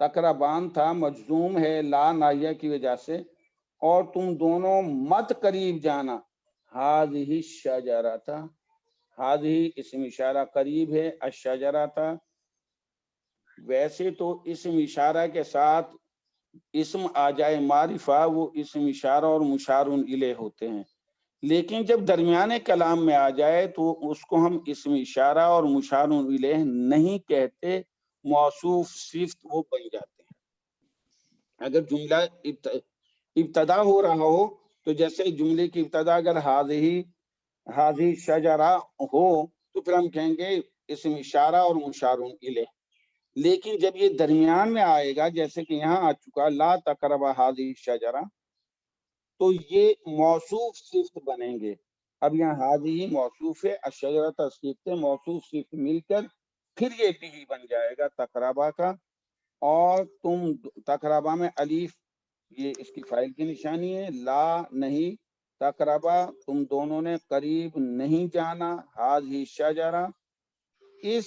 تقربان تھا مجزوم ہے لا ناہیہ کی وجہ سے، اور تم دونوں مت قریب جانا، ہذہ الشجرہ تھا، ہذہ اسم اشارہ قریب ہے، الشجرہ تھا، ویسے تو اسم اشارہ کے ساتھ اسم آ جائے معرفہ وہ اسم اشارہ اور مشار الیہ ہوتے ہیں، لیکن جب درمیانے کلام میں آ جائے تو اس کو ہم اسم اشارہ اور مشار الیہ نہیں کہتے، موصوف صفت وہ بن جاتے ہیں۔ اگر جملہ ابتدا ہو رہا ہو تو جیسے جملے کی ابتدا اگر حاضی شجرہ ہو تو پھر ہم کہیں گے اسم اشارہ اور مشار الیہ، لیکن جب یہ درمیان میں آئے گا جیسے کہ یہاں آ چکا لا تقرب حاضی شجرہ، تو یہ موصوف صفت بنیں گے۔ اب یہاں حاضی موصوف ہے، الشجرہ تصفیق سے موصوف صفت مل کر پھر یہ بھی بن جائے گا تقربہ کا، اور تم تقربہ میں الف یہ اس کی فائل کی نشانی ہے، لا نہیں، تقربہ تم دونوں نے قریب نہیں جانا، حاضی شجرہ اس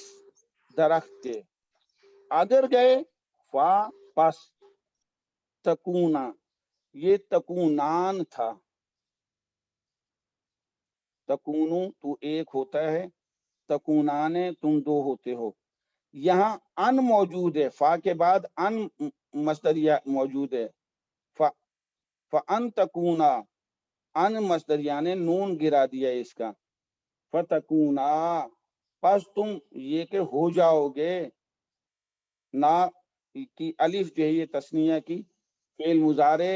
درخت کے، اگر گئے فا پس، تکونا یہ تکونان تھا، تکونو تو ایک ہوتا ہے، تکونانے تم دو ہوتے ہو، یہاں ان موجود ہے، فا کے بعد ان مصدریہ موجود ہے، فَأَن تکونا ان مصدریہ نے نون گرا دیا اس کا، فتکونا پس تم یہ کہ ہو جاؤ گے، نا کی الف جو ہے یہ تثنیہ کی، فعل مضارع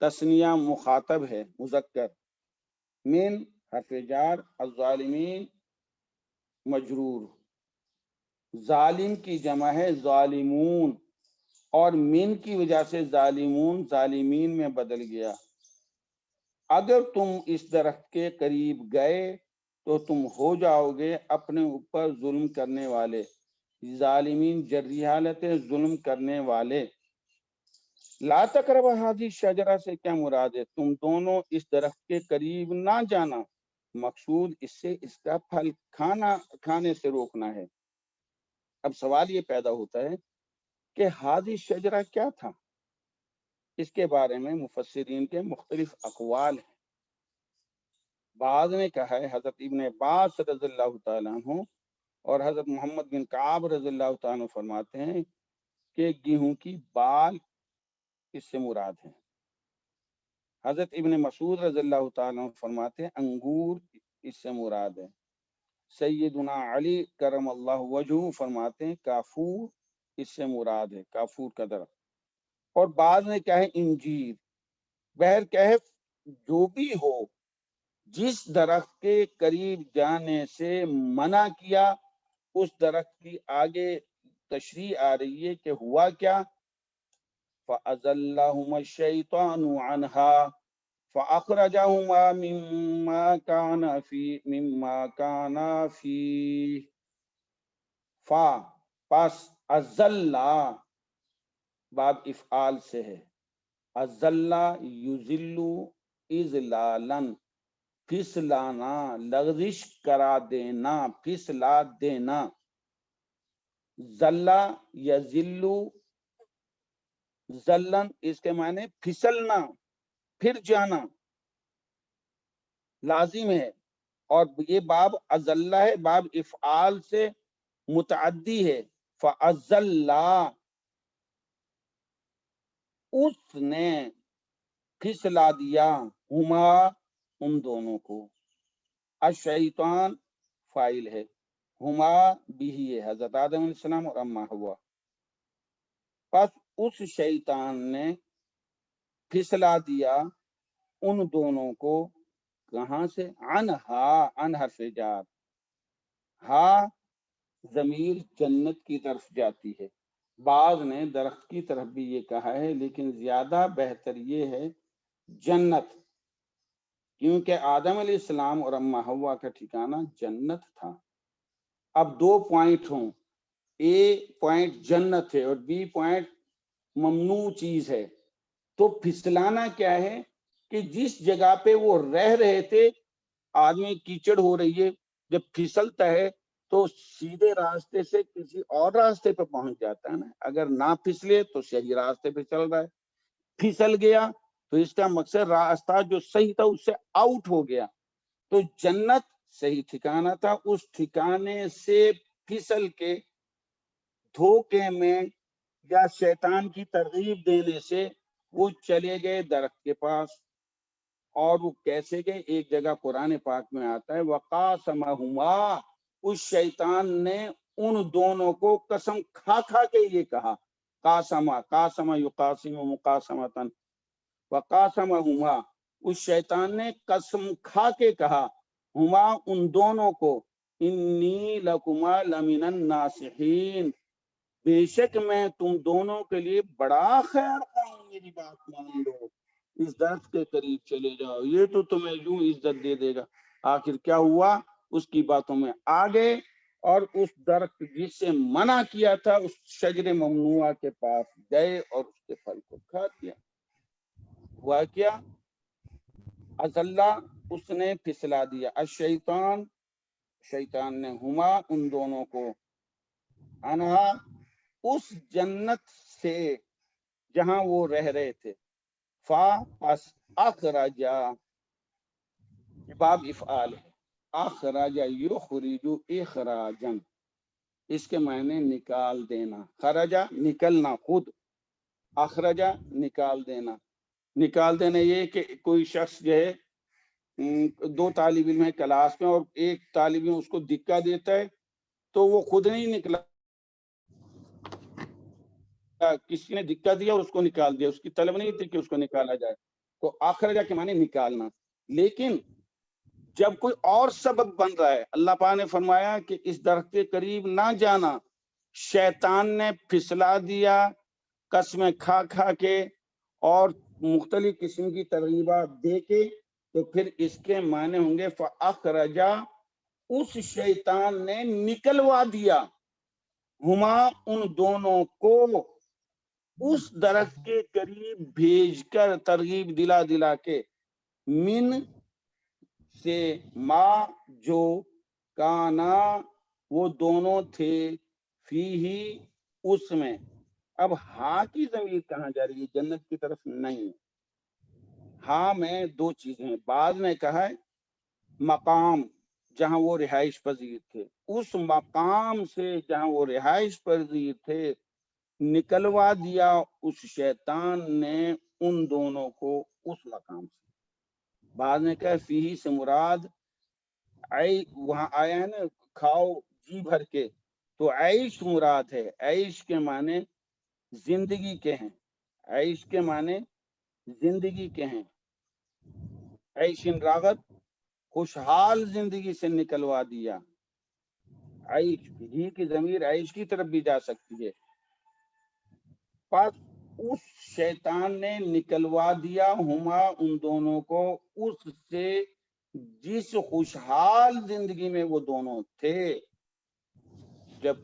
تثنیہ مخاطب ہے مذکر، من حرف جار، الظالمین مجرور، ظالم کی جمع ہے ظالمون، اور من کی وجہ سے ظالمون ظالمین میں بدل گیا۔ اگر تم اس درخت کے قریب گئے تو تم ہو جاؤ گے اپنے اوپر ظلم کرنے والے، ظالمین جری حالت ہے ظلم کرنے والے۔ لا تقرب ہذه الشجرہ سے کیا مراد ہے؟ تم دونوں اس درخت کے قریب نہ جانا، مقصود اس سے اس کا پھل کھانے سے روکنا ہے۔ اب سوال یہ پیدا ہوتا ہے کہ ہذه الشجرہ کیا تھا؟ اس کے بارے میں مفسرین کے مختلف اقوال ہیں۔ بعض نے کہا ہے، حضرت ابن عباس رضی اللہ تعالیٰ عنہ اور حضرت محمد بن کعب رضی اللہ تعالیٰ عنہ فرماتے ہیں کہ گیہوں کی بال اس سے مراد ہے۔ حضرت ابن مسعود رضی اللہ تعالیٰ عنہ فرماتے ہیں انگور اس سے مراد ہے۔ سیدنا علی کرم اللہ وجہہ فرماتے ہیں کافور اس سے مراد ہے، کافور کا درخت، اور بعض نے کہا ہے انجیر۔ بہرکیف جو بھی ہو، جس درخت کے قریب جانے سے منع کیا اس درخت کی آگے تشریح آ رہی ہے کہ ہوا کیا، فَأَزَلَّهُمَا الشَّيْطَانُ عَنْهَا فَأَخْرَجَهُمَا مِمَّا كَانَ فِيهِ۔ فا پس ازلّا باب افعال سے ہے، ازلّا یذلّ اذلالاً پھسلانا، لغزش کرا دینا، پھسلا دینا، ذلّا یذلّ ذلّن اس کے معنی پھسلنا، پھر جانا لازم ہے، اور یہ باب ازلّا ہے، باب افعال سے متعدی ہے، فَأَزَلّا اس نے پھسلا دیا، ہما ان دونوں کو، الشیطان فائل ہے، ہما بھی ہے حضرت آدم علیہ السلام اور اما ہوا، پس اس شیطان نے پھسلا دیا ان دونوں کو، کہاں سے؟ عنہا، ان حرف جار، ہا ضمیر جنت کی طرف جاتی ہے، بعض نے درخت کی طرف بھی یہ کہا ہے، لیکن زیادہ بہتر یہ ہے جنت، کیونکہ آدم علیہ السلام اور اما حوا کا ٹھکانہ جنت تھا۔ اب دو پوائنٹ ہوں، اے پوائنٹ جنت ہے اور بی پوائنٹ ممنوع چیز ہے، تو پھسلانا کیا ہے کہ جس جگہ پہ وہ رہ رہے تھے، آدمی کیچڑ ہو رہی ہے، جب پھسلتا ہے تو سیدھے راستے سے کسی اور راستے پہ پہنچ جاتا ہے نا. اگر نہ پھسلے تو صحیح راستے پہ چل رہا ہے, پھسل گیا تو اس کا مقصد راستہ جو صحیح تھا اس سے آؤٹ ہو گیا. تو جنت صحیح ٹھکانہ تھا, اس ٹھکانے سے پھسل کے دھوکے میں یا شیطان کی ترغیب دینے سے وہ چلے گئے درخت کے پاس. اور وہ کیسے گئے؟ ایک جگہ قرآن پاک میں آتا ہے وقاسمہما, اس شیطان نے ان دونوں کو قسم کھا کھا کے یہ کہا. قاسم یقاسم مقاسمتن, وقاسمہما, اس شیطان نے قسم کھا کے کہا ہما, ان دونوں کو, انی لکما لمن الناصحین, بے شک میں تم دونوں کے لیے بڑا خیر خواہ ہوں, میری بات مان لو, اس درخت کے قریب چلے جاؤ, یہ تو تمہیں یوں عزت دے دے گا. آخر کیا ہوا؟ اس کی باتوں میں آگے, اور اس درخت جس سے منع کیا تھا اس شجر ممنوعہ کے پاس گئے اور اس کے پھل کو کھا دیا. ہوا کیا؟ اللہ, اس نے پھسلا دیا, الشیطان, شیطان نے, ہما, ان دونوں کو, انہا, اس جنت سے جہاں وہ رہ رہے تھے, فا, پس, اخرجا, باب افعال ہے, اخرجا یخرجو اخراجن, اس کے معنی نکال دینا. خرجا نکلنا خود, اخرجا نکال دینا. نکال دینا یہ کہ کوئی شخص جو ہے, دو طالب علم ہے کلاس میں اور ایک طالب علم اس کو دھکا دیتا ہے تو وہ خود نہیں نکلا, کسی نے دھکا دیا اور اس کو نکال دیا, اس کی طلب نہیں تھی کہ اس کو نکالا جائے. تو اخرجا کے معنی نکالنا. لیکن جب کوئی اور سبب بن رہا ہے, اللہ پاک نے فرمایا کہ اس درخت کے قریب نہ جانا, شیطان نے پھسلا دیا قسمیں کھا کھا کے اور مختلف قسم کی ترغیبات دے کے, تو پھر اس کے معنی ہوں گے فاخرجا, اس شیطان نے نکلوا دیا, ہما, ان دونوں کو, اس درخت کے قریب بھیج کر, ترغیب دلا دلا کے, من سے, ما, جو, کانا, وہ دونوں تھے, فی ہی, اس میں. اب ہاں کی ضمیر کہاں جا رہی ہے؟ جنت کی طرف نہیں. ہاں میں دو چیزیں ہیں, بعض نے کہا ہے مقام جہاں وہ رہائش پذیر تھے, اس مقام سے جہاں وہ رہائش پذیر تھے نکلوا دیا اس شیطان نے ان دونوں کو اس مقام سے. بعد نے کہا فی سے مراد وہاں آیا ہے نا کھاؤ جی بھر کے, تو عیش مراد ہے. عیش کے معنی زندگی کے ہیں, عیش کے معنی زندگی کے ہیں. عیش راغت, خوشحال زندگی سے نکلوا دیا. عیش ہی کی ضمیر عیش کی طرف بھی جا سکتی ہے. پس اس شیطان نے نکلوا دیا ہما, ان دونوں کو, اس سے جس خوشحال زندگی میں وہ دونوں تھے. جب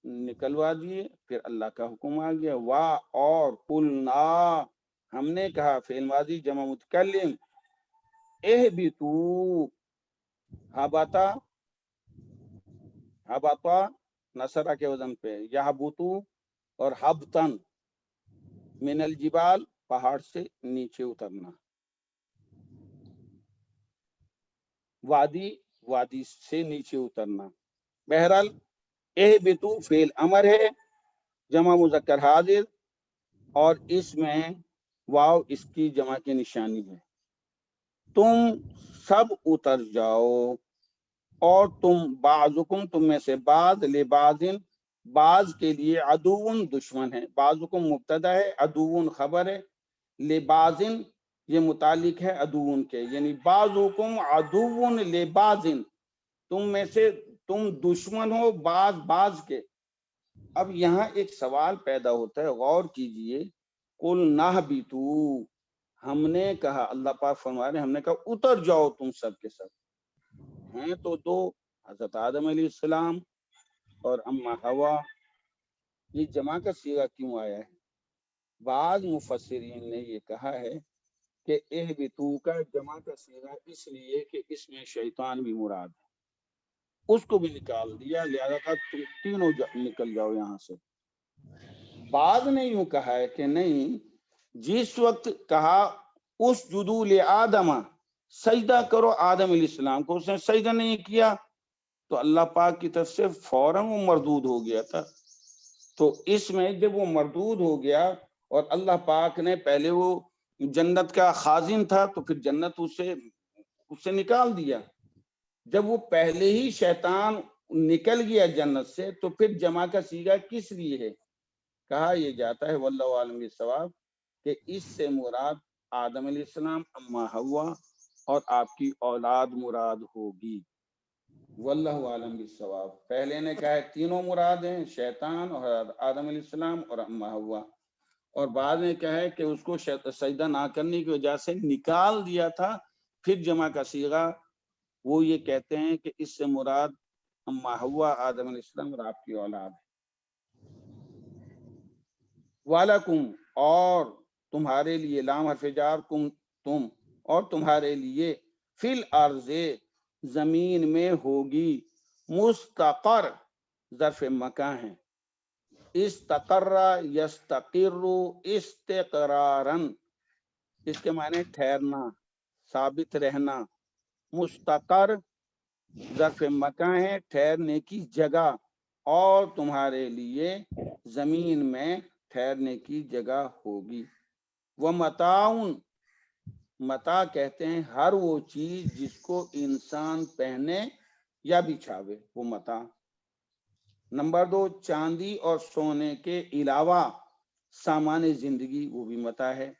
نکلوا دیے پھر اللہ کا حکم آ گیا, واہ, اور قلنا, ہم نے کہا, فعل ماضی جمع متکلم, اہبتو, ہبتا, ہبتا نصرہ کے وزن پہ, یہبتو اور ہبتن, من الجبال, پہاڑ سے نیچے اترنا. وادی, وادی سے نیچے اترنا. بہرحال اہبتو فعل امر ہے جمع مذکر حاضر, اور اس میں واو اس کی جمع کی نشانی ہے. تم سب اتر جاؤ, اور تم, بعضکم, تم میں سے بعض, لبعضن, بعض کے لیے, عدوون, دشمن ہے. بعضکم مبتدا ہے, عدوون خبر ہے, لبعضن یہ متعلق ہے عدوون کے, یعنی بعضکم عدوون لبعضن, تم میں سے تم دشمن ہو بعض بعض کے. اب یہاں ایک سوال پیدا ہوتا ہے, غور کیجئے. قل نہبتو, ہم نے کہا, اللہ پاک فرما رہے ہیں, ہم نے کہا اتر جاؤ تم سب کے سب. ہیں تو دو, حضرت آدم علیہ السلام اور اما حوا. یہ جمع کا صیغہ کیوں آیا ہے؟ بعض مفسرین نے یہ کہا ہے کہ اہبتو کا جمع کا صیغہ اس لیے کہ اس میں شیطان بھی مراد ہے. اس کو بھی نکال دیا، لہذا کہا تم تینوں نکل جاؤ یہاں سے۔ بعد نے یوں کہا ہے کہ نہیں، جس وقت کہا اس جدول آدم، سجدہ کرو آدم علیہ السلام کو، اس نے سجدہ نہیں کیا تو اللہ پاک کی طرف سے فوراً وہ مردود ہو گیا تھا۔ تو اس میں جب وہ مردود ہو گیا اور اللہ پاک نے پہلے وہ جنت کا خازن تھا تو پھر جنت اس سے نکال دیا۔ جب وہ پہلے ہی شیطان نکل گیا جنت سے تو پھر جمع کا صیغہ کس لیے ہے؟ کہا یہ جاتا ہے واللہ عالم بالصواب کہ اس سے مراد آدم علیہ السلام، اما حوا اور آپ کی اولاد مراد ہوگی۔ واللہ عالم بالصواب۔ پہلے نے کہا ہے تینوں مراد ہیں، شیطان اور آدم علیہ السلام اور اما حوا، اور بعد میں کہا ہے کہ اس کو سجدہ نہ کرنے کی وجہ سے نکال دیا تھا۔ پھر جمع کا صیغہ وہ یہ کہتے ہیں کہ اس سے مراد اما حوا، آدم علیہ السلام اور آپ کی اولاد ہے۔ وَلَكُمْ اور تمہارے لیے، لام حرف جار، کم تم، اور تمہارے لیے، فی الارض زمین میں ہوگی، مستقر ظرف مکان ہے، استقر یستقر استقرارا، اس کے معنی ٹھہرنا، ثابت رہنا، مستقر ظرف مکان ہے، ٹھہرنے کی جگہ، اور تمہارے لیے زمین میں ٹھہرنے کی جگہ ہوگی۔ وَمَتَاعٌ، متاع کہتے ہیں ہر وہ چیز جس کو انسان پہنے یا بچھاوے، وہ متاع۔ نمبر 2، چاندی اور سونے کے علاوہ سامان زندگی، وہ بھی متاع ہے۔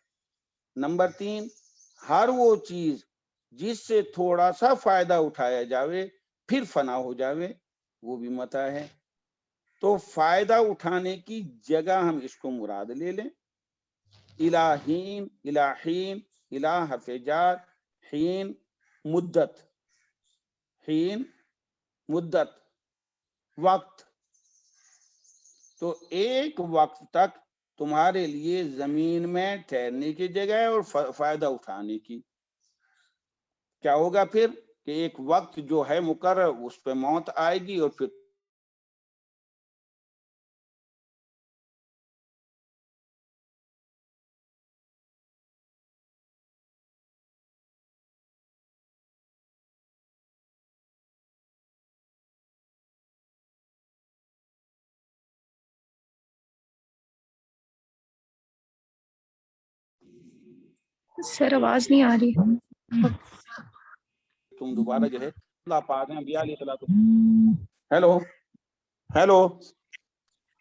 نمبر 3، ہر وہ چیز جس سے تھوڑا سا فائدہ اٹھایا جاوے پھر فنا ہو جاوے، وہ بھی متاع ہے۔ تو فائدہ اٹھانے کی جگہ ہم اس کو مراد لے لیں، الہین، الہین، الہ حرف جار، حین مدت، حین مدت وقت، تو ایک وقت تک تمہارے لیے زمین میں ٹھہرنے کی جگہ ہے اور فائدہ اٹھانے کی۔ کیا ہوگا پھر کہ ایک وقت جو ہے مقرر اس پہ موت آئے گی اور پھر سر آواز نہیں آ رہی۔ تم دوبارہ جو ہے اللہ پاک نے انبیاء علیہ الصلوۃ ہیلو ہیلو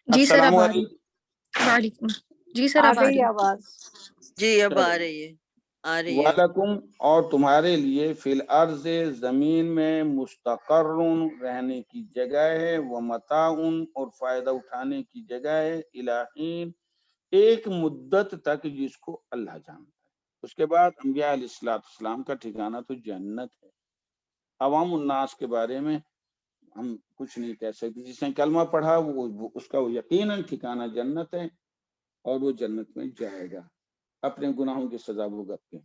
جی سر السلام اب آ رہی، علیکم۔ وعلیکم، جی سر آ اب آ گئی رہی۔ آواز۔ جی اب آ رہی ہے، آ رہی ہے۔ وَلَكُمْ اور تمہارے لیے، فی الارض زمین میں، مستقر رہنے کی جگہ ہے، ومتاع اور فائدہ اٹھانے کی جگہ ہے، الہین ایک مدت تک جس کو اللہ جانتا ہے۔ اس کے بعد انبیاء علیہ السلام کا ٹھکانہ تو جنت ہے۔ عوام الناس کے بارے میں ہم کچھ نہیں کہہ سکتے، جس نے کلمہ پڑھا وہ اس کا یقیناً ٹھکانہ جنت ہے اور وہ جنت میں جائے گا اپنے گناہوں کی سزا بھگت کے۔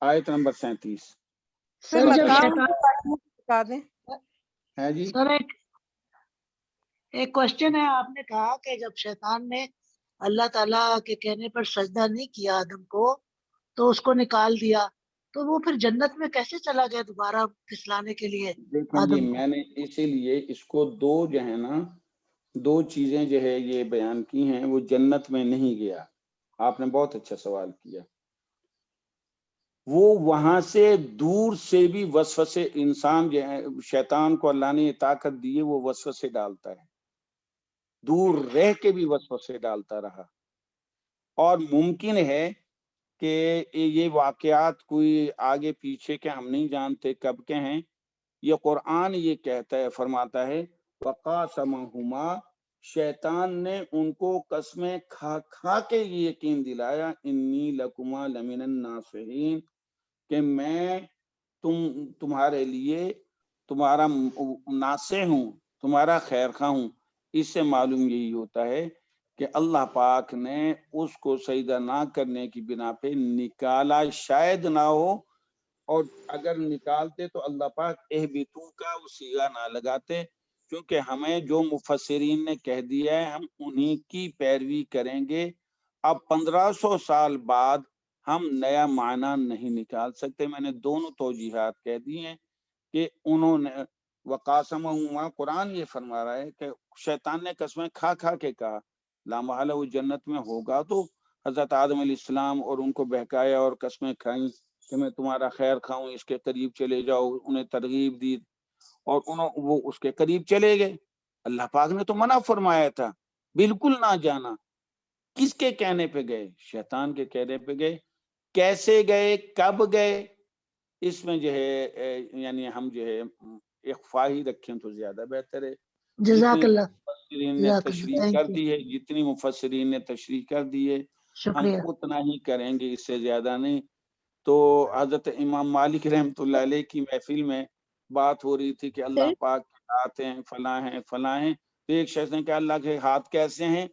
آیت نمبر 37 سر جب بتا دیں ہے جی۔ سر ایک کوشچن ہے، آپ نے کہا کہ جب شیطان نے اللہ تعالیٰ کے کہنے پر سجدہ نہیں کیا آدم کو تو اس کو نکال دیا، تو وہ پھر جنت میں کیسے چلا گیا دوبارہ پھسلانے کے لیے دیکھیں جی، آدم کو؟ میں نے اسی لیے اس کو دو جو ہے نا، دو چیزیں جو ہے یہ بیان کی ہیں۔ وہ جنت میں نہیں گیا، آپ نے بہت اچھا سوال کیا۔ وہ وہاں سے دور سے بھی وسوسے، انسان جو ہے، شیطان کو اللہ نے یہ طاقت دی ہے، وہ وسوسے ڈالتا ہے، دور رہ کے بھی وسوسے ڈالتا رہا۔ اور ممکن ہے کہ یہ واقعات کوئی آگے پیچھے کے ہم نہیں جانتے کب کے ہیں، یہ قرآن یہ کہتا ہے، فرماتا ہے وَقَاسَمَهُمَا، شیطان نے ان کو قسمیں کھا کھا کے یہ یقین دلایا، انی لکما لمن الناصحین، کہ میں تمہارے لیے تمہارا ناصح ہوں، تمہارا خیر خواہ ہوں۔ اس سے معلوم یہی ہوتا ہے کہ اللہ پاک نے اس کو سجدہ نہ کرنے کی بنا پہ نکالا، شاید نہ ہو اور اگر نکالتے تو اللہ پاک اہبتو کا وہ صیغہ نہ لگاتے، کیونکہ ہمیں جو مفسرین نے کہہ دیا ہے ہم انہی کی پیروی کریں گے۔ اب 1500 سال بعد ہم نیا معنی نہیں نکال سکتے۔ میں نے دونوں توجیحات کہہ دی ہیں کہ انہوں نے وقاسمہما، قرآن یہ فرما رہا ہے کہ شیطان نے قسمیں کھا کھا کے کہا لا محالہ وہ جنت میں ہوگا، تو حضرت آدم علیہ السلام اور ان کو بہکایا اور قسمیں کھائیں کہ میں تمہارا خیر کھاؤں، اس کے قریب چلے جاؤ، انہیں ترغیب دی اور وہ اس کے قریب چلے گئے۔ اللہ پاک نے تو منع فرمایا تھا، بالکل نہ جانا۔ کس کے کہنے پہ گئے؟ شیطان کے کہنے پہ گئے۔ کیسے گئے، کب گئے، اس میں جو ہے یعنی ہم جو ہے اخفا ہی رکھیں تو زیادہ بہتر ہے۔ جزاک اللہ، مفسرین نے جزاک اللہ، تشریح تھینک کر یو، دی ہے، جتنی مفسرین نے تشریح کر دی ہے ہم شکریہ۔ اتنا ہی کریں گے، اس سے زیادہ نہیں۔ تو حضرت امام مالک رحمۃ اللہ علیہ کی محفل میں بات ہو رہی تھی کہ اللہ پاک کے ہاتھ ہیں، فلاں ہیں فلاں ہیں، تو ایک شخص نے کہا اللہ کے ہاتھ کیسے ہیں؟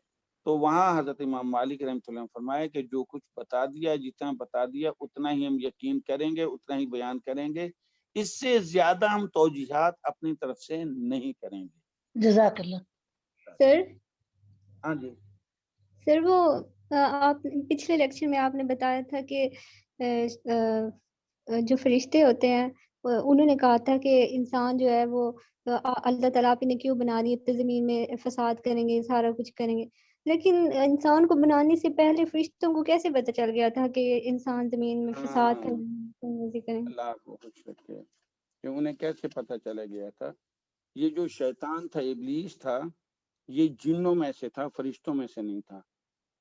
تو وہاں حضرت امام مالک رحمۃ اللہ نے فرمایا کہ جو کچھ بتا دیا، جتنا بتا دیا اتنا ہی ہم یقین کریں گے، اتنا ہی بیان کریں گے، اس سے زیادہ ہم توجیحات اپنی طرف سے نہیں کریں گے۔ جزاک اللہ۔ سر ہاں جی سر وہ آپ پچھلے لیکچر میں آپ نے بتایا تھا کہ جو فرشتے ہوتے ہیں انہوں نے کہا تھا کہ انسان جو ہے وہ اللہ تعالیٰ نے کیوں بنا دی، تو زمین میں فساد کریں گے، سارا کچھ کریں گے، لیکن انسان کو بنانے سے پہلے فرشتوں کو کیسے پتہ چل گیا تھا کہ انسان زمین میں فساد کریں؟ اللہ کو خوش رکھے کہ انہیں کیسے پتہ چلا گیا تھا؟ یہ جو شیطان تھا، ابلیس تھا، یہ جنوں میں سے تھا، فرشتوں میں سے نہیں تھا،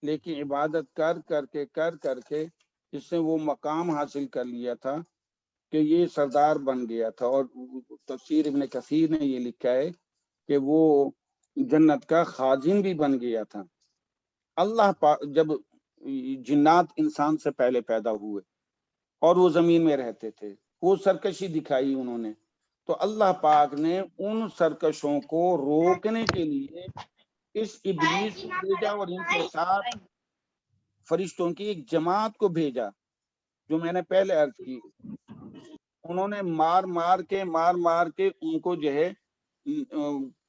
لیکن عبادت کر کے اس نے وہ مقام حاصل کر لیا تھا کہ یہ سردار بن گیا تھا۔ اور تفسیر ابن کثیر نے یہ لکھا ہے کہ وہ جنت کا خازن بھی بن گیا تھا۔ اللہ پاک جب جنات انسان سے پہلے پیدا ہوئے اور وہ زمین میں رہتے تھے، وہ سرکشی دکھائی انہوں نے، تو اللہ پاک نے ان سرکشوں کو روکنے کے لیے اس ابلیس کو بھیجا اور ان کے ساتھ فرشتوں کی ایک جماعت کو بھیجا، جو میں نے پہلے عرض کی۔ انہوں نے مار مار کے ان کو جو ہے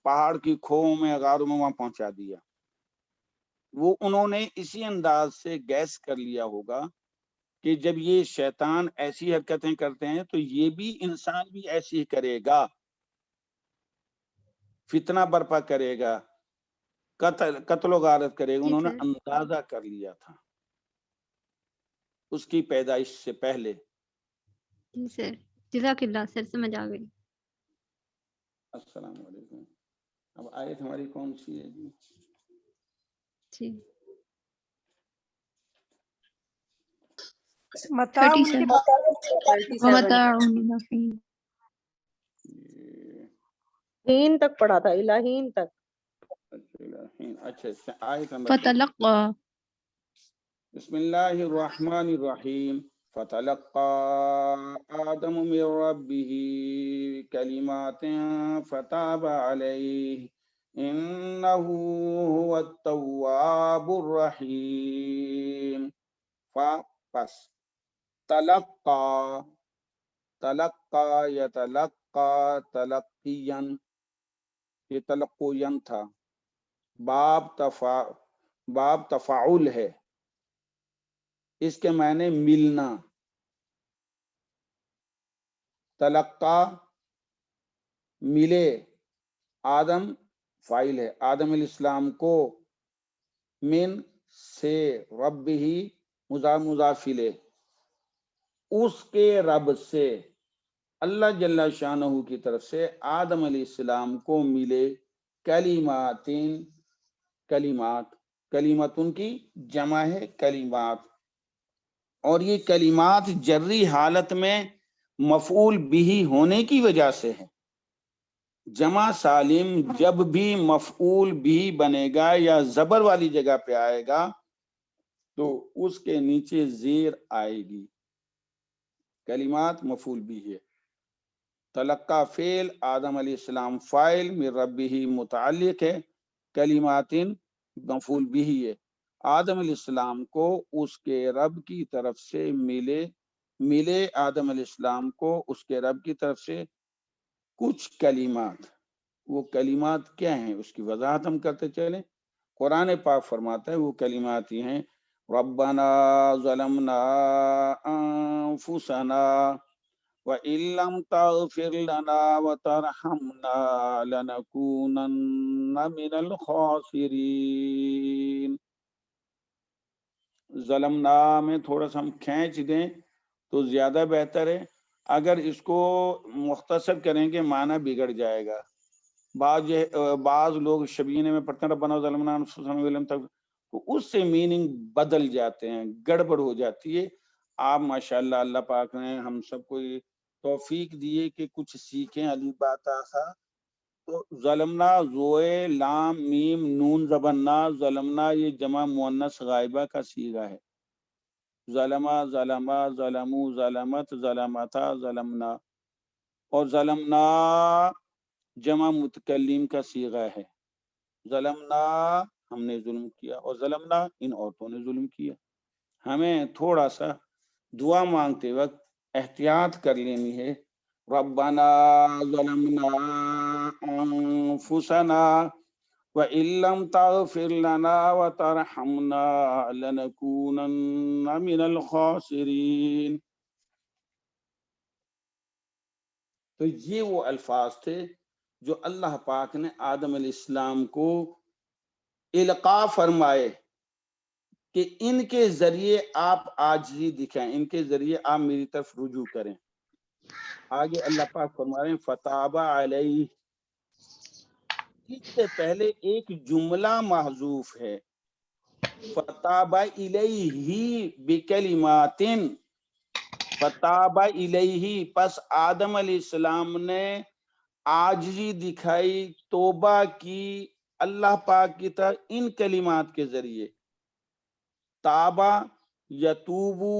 پہاڑ کی کھوؤں میں، غاروں میں وہاں پہنچا دیا۔ وہ انہوں نے اسی انداز سے گیس کر لیا ہوگا کہ جب یہ شیطان ایسی حرکتیں کرتے ہیں تو یہ بھی انسان بھی ایسی ہی کرے گا، فتنہ برپا کرے گا، قتل و غارت کرے گا۔ انہوں نے اندازہ کر لیا تھا اس کی پیدائش سے پہلے۔ جی سر، جزاک اللہ سر، سمجھ آ گئی۔ السلام علیکم۔ اب آیت ہماری کون سی ہے جی؟ جی متاع 37 ہین تک پڑھا تھا، الہین تک۔ اچھا آیت نمبر فتلقى بسم اللہ الرحمن الرحیم۔ فتلقى آدم من ربه کلمات فتاب علیہ انه هو التواب الرحیم۔ پس تلقى یتلقى تلقیاً، یہ تلقین تھا، باب تفاعل ہے، اس کے معنی ملنا۔ تلقا ملے، آدم فاعل ہے، آدم علیہ السلام کو، من سے، رب ہی مضاف الیہ، اس کے رب سے، اللہ جل شانہ کی طرف سے آدم علیہ السلام کو ملے کلمات، کلمتن کی جمع ہے کلمات، اور یہ کلمات جری حالت میں مفعول بھی ہونے کی وجہ سے ہے۔ جمع سالم جب بھی مفعول بھی بنے گا یا زبر والی جگہ پہ آئے گا تو اس کے نیچے زیر آئے گی۔ کلمات مفعول بھی ہے، تلقا فعل، آدم علیہ السلام فاعل، من ربہ متعلق ہے، کلمات مفعول بھی ہے۔ آدم علیہ السلام کو اس کے رب کی طرف سے ملے ملے آدم علیہ السلام کو اس کے رب کی طرف سے کچھ کلمات. وہ کلمات کیا ہیں اس کی وضاحت ہم کرتے چلیں. قرآن پاک فرماتا ہے وہ کلمات یہ ہیں ربنا ظلمنا انفسنا وَإِن لَّمْ تَغْفِرْ لَنَا وَتَرْحَمْنَا لَنَكُونَنَّ مِنَ الْخَاسِرِينَ. ظلمنا میں تھوڑا سا ہم کھینچ دیں تو زیادہ بہتر ہے. اگر اس کو مختصر کریں گے معنی بگڑ جائے گا. بعض لوگ شبینے میں پڑھتے ہیں ربنا ظلمنا انفسنا وَإِن لَّمْ تَغْفِرْ، تو اس سے میننگ بدل جاتے ہیں، گڑبڑ ہو جاتی ہے. آپ ماشاءاللہ اللہ پاک نے ہم سب کو توفیق دیے کہ کچھ سیکھیں علی باتا تھا. تو ظلمنا زوئے لام میم نون زبنا ظلمنا یہ جمع مؤنث غائبہ کا صیغہ ہے. ظلما ظلما ظلمو ظلمت ظلمتا ظلمنا، اور ظلمنا جمع متکلم کا صیغہ ہے. ظلمنا ہم نے ظلم کیا، اور ظلمنا ان عورتوں نے ظلم کیا. ہمیں تھوڑا سا دعا مانگتے وقت احتیاط کر لینی ہے. ربنا ظلمنا انفسنا وَإِن لَّمْ تَغْفِرْ لَنَا وَتَرْحَمْنَا لَنَكُونَنَّ مِنَ الْخَاسِرِينَ. تو یہ وہ الفاظ تھے جو اللہ پاک نے آدم علیہ السلام کو القاء فرمائے کہ ان کے ذریعے آپ عاجزی دکھائیں، ان کے ذریعے آپ میری طرف رجوع کریں. آگے اللہ پاک فرما رہے ہیں فتاب علیہ. اس سے پہلے ایک جملہ محذوف ہے، فتاب الیہ بکلمات. فتاب الیہ، پس آدم علیہ السلام نے عاجزی دکھائی، توبہ کی اللہ پاک کی طرف ان کلمات کے ذریعے. تابا یتوبو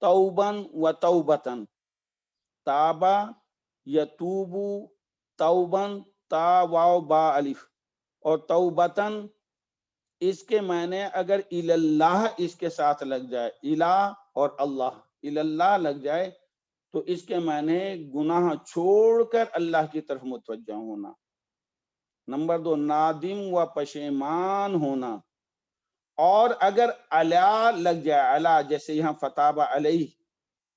توبن و توبتن. تابا یتوبو توبن تا واو با الف، اور توبتن اس کے معنی اگر اللہ اس کے ساتھ لگ جائے، الہ اور اللہ اللہ لگ جائے تو اس کے معنی گناہ چھوڑ کر اللہ کی طرف متوجہ ہونا. نمبر 2 نادم و پشیمان ہونا. اور اگر علا لگ جائے، علا جیسے یہاں فتاب علیہ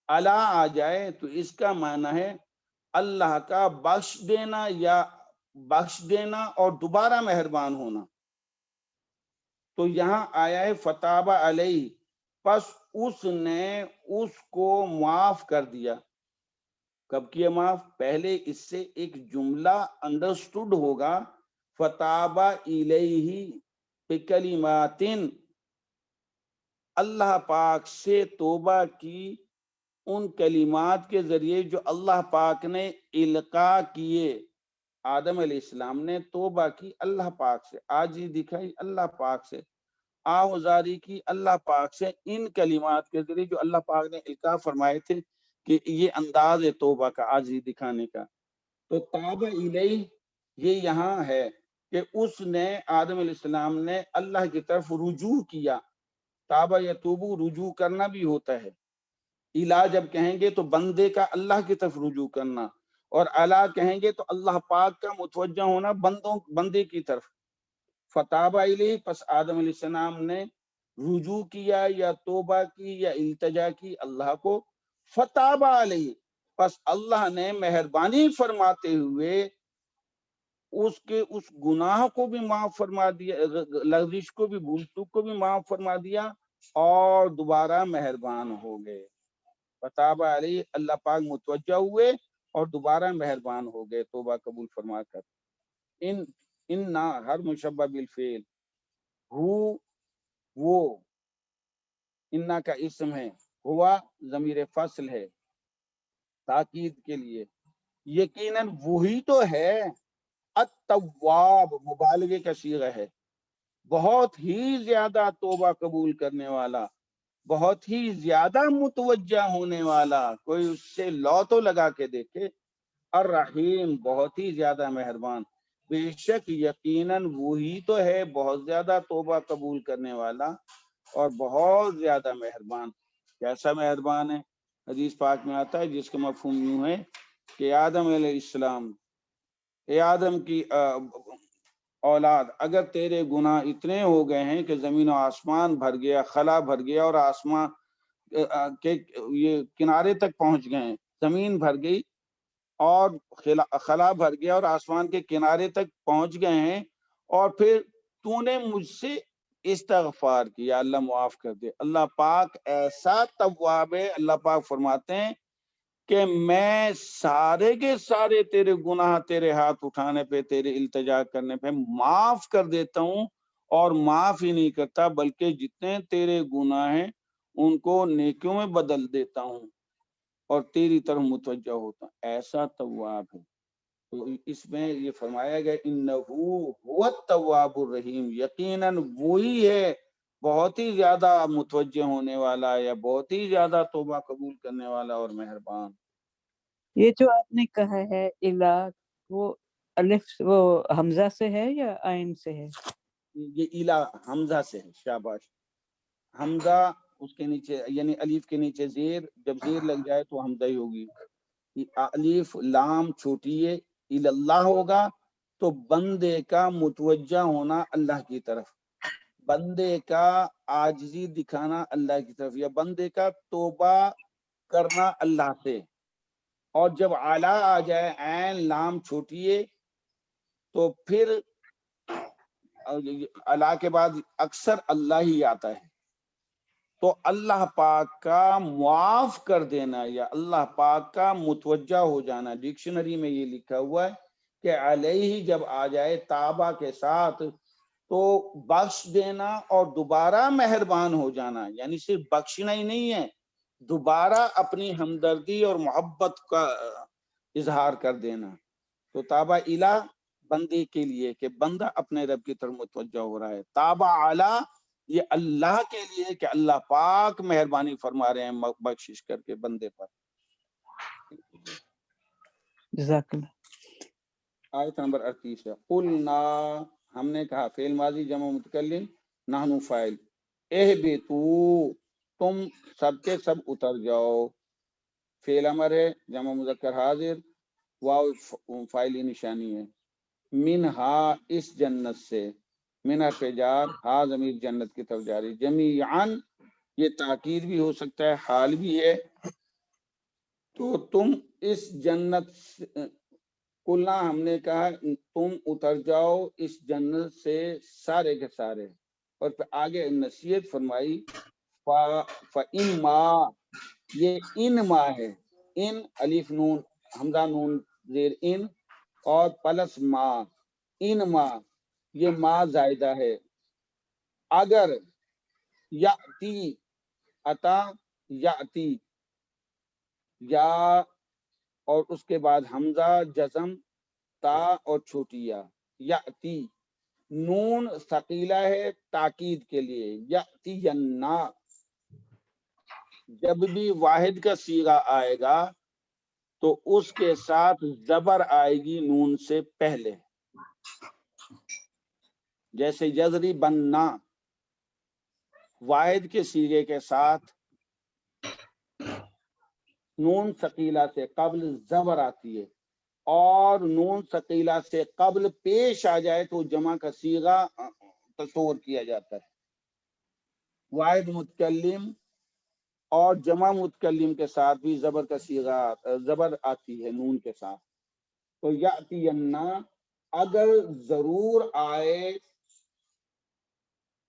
علا آ جائے تو اس کا معنی ہے اللہ کا بخش دینا یا بخش دینا اور دوبارہ مہربان ہونا. تو یہاں آیا ہے فتاب علیہ، پس اس نے اس کو معاف کر دیا. کب کیا معاف؟ پہلے اس سے ایک جملہ انڈرسٹوڈ ہوگا فتاب الیہ بکلمات، اللہ پاک سے توبہ کی ان کلمات کے ذریعے جو اللہ پاک نے القاء کیے. آدم علیہ السلام نے توبہ کی اللہ پاک سے، عاجزی دکھائی اللہ پاک سے، آہذاری کی اللہ پاک سے ان کلمات کے ذریعے جو اللہ پاک نے القاء فرمائے تھے کہ یہ انداز ہے توبہ کا، عاجزی دکھانے کا. تو تاب الیہ یہ یہاں ہے کہ اس نے آدم علیہ السلام نے اللہ کی طرف رجوع کیا. تابہ یتوبو رجوع کرنا بھی ہوتا ہے. الہ جب کہیں گے تو بندے کا اللہ کی طرف رجوع کرنا، اور علا کہیں گے تو اللہ پاک کا متوجہ ہونا بندے کی طرف. فتاب علیہ، پس آدم علیہ السلام نے رجوع کیا یا توبہ کی یا التجا کی اللہ کو. فتاب علیہ، پس اللہ نے مہربانی فرماتے ہوئے اس گناہ کو بھی معاف فرما دیا، لغزش کو بھی، بھول چوک کو بھی معاف فرما دیا اور دوبارہ مہربان ہو گئے. فتاب علیہ، اللہ پاک متوجہ ہوئے اور دوبارہ مہربان ہو گئے توبہ قبول فرما کر. ان نا ہر مشبہ بالفعل، وہ انا کا اسم ہے، ہوا ضمیر فصل ہے تاکید کے لیے. یقیناً وہی تو ہے التواب، مبالغے کا صیغہ ہے، بہت ہی زیادہ توبہ قبول کرنے والا، بہت ہی زیادہ متوجہ ہونے والا. کوئی اس سے لو تو لگا کے دیکھے. الرحیم، بہت ہی زیادہ مہربان. بے شک یقیناً وہی تو ہے بہت زیادہ توبہ قبول کرنے والا اور بہت زیادہ مہربان. کیسا مہربان ہے؟ حدیث پاک میں آتا ہے جس کا مفہوم یوں ہے کہ آدم علیہ السلام، اے آدم کی اولاد، اگر تیرے گناہ اتنے ہو گئے ہیں کہ زمین و آسمان بھر گیا، خلا بھر گیا اور آسمان کے یہ کنارے تک پہنچ گئے ہیں، زمین بھر گئی اور خلا بھر گیا اور آسمان کے کنارے تک پہنچ گئے ہیں، اور پھر تو نے مجھ سے استغفار کیا، اللہ معاف کر دے۔ اللہ پاک ایسا تواب ہے، اللہ پاک فرماتے ہیں کہ میں سارے کے سارے تیرے گناہ تیرے ہاتھ اٹھانے پہ، تیرے التجا کرنے پہ معاف کر دیتا ہوں، اور معاف ہی نہیں کرتا بلکہ جتنے تیرے گناہ ہیں ان کو نیکیوں میں بدل دیتا ہوں اور تیری طرف متوجہ ہوتا ہوں۔ ایسا تواب ہے۔ تو اس میں یہ فرمایا گیا انہو هو التواب الرحیم، یقیناً وہی ہے بہت ہی زیادہ متوجہ ہونے والا یا بہت ہی زیادہ توبہ قبول کرنے والا اور مہربان۔ یہ جو آپ نے کہا ہے الا، وہ الف وہ حمزہ سے ہے یا عین سے ہے؟ یہ الا حمزہ سے ہے، شاباش۔ حمزہ اس کے نیچے یعنی الف کے نیچے زیر، جب زیر لگ جائے تو حمزہ ہی ہوگی۔ الف لام چھوٹی ہے، اللہ ہوگا تو بندے کا متوجہ ہونا اللہ کی طرف، بندے کا عاجزی دکھانا اللہ کی طرف، یا بندے کا توبہ کرنا اللہ سے۔ اور جب اعلیٰ آ جائے، عین لام چھوٹی ہے، تو پھر اعلیٰ کے بعد اکثر اللہ ہی آتا ہے، تو اللہ پاک کا معاف کر دینا یا اللہ پاک کا متوجہ ہو جانا۔ ڈکشنری میں یہ لکھا ہوا ہے کہ علیہ جب آ جائے تابہ کے ساتھ تو بخش دینا اور دوبارہ مہربان ہو جانا، یعنی صرف بخشنا ہی نہیں ہے، دوبارہ اپنی ہمدردی اور محبت کا اظہار کر دینا۔ تو تابہ الہ بندے کے لیے کہ بندہ اپنے رب کی طرف متوجہ ہو رہا ہے، تابہ علی یہ اللہ کے لیے کہ اللہ پاک مہربانی فرما رہے ہیں بخشش کر کے بندے پر۔ جزاک اللہ۔ آیت نمبر 38 ہے، قلنا ہم نے کہا، فعل ماضی جمع متکلم، نحنو فاعل، اہبطو تم سب کے سب اتر جاؤ، فعل امر ہے جمع مذکر حاضر، واو فاعلی نشانی ہے، منہا اس جنت سے، منہا پہ جار، ہا ضمیر جنت کی طرف جاری، جمیعاً یہ تاکید بھی ہو سکتا ہے، حال بھی ہے، تو تم اس جنت قلنا ہم نے کہا تم اتر جاؤ اس جنت سے سارے کے سارے، اور پھر آگے نصیحت فرمائی، فَإِمَّا یہ ان ما ہے، ان الف نون حمزہ نون زیر ان اور پلس ما، ان ما یہ ما زائدہ ہے، اگر یاتی عطا یاتی یا اور اس کے بعد حمزہ جزم تا اور چھوٹی یا، یاتی نون ثقیلہ ہے تاکید کے لیے، یاتی یننا جب بھی واحد کا صیغہ آئے گا تو اس کے ساتھ زبر آئے گی نون سے پہلے، جیسے یزری بننا واحد کے صیغے کے ساتھ نون ثقیلہ سے قبل زبر آتی ہے، اور نون ثقیلہ سے قبل پیش آ جائے تو جمع کا صیغہ تصور کیا جاتا ہے۔ واحد متکلم اور جمع متکلم کے ساتھ بھی زبر کا صیغہ زبر آتی ہے نون کے ساتھ، تو یاتینا اگر ضرور آئے،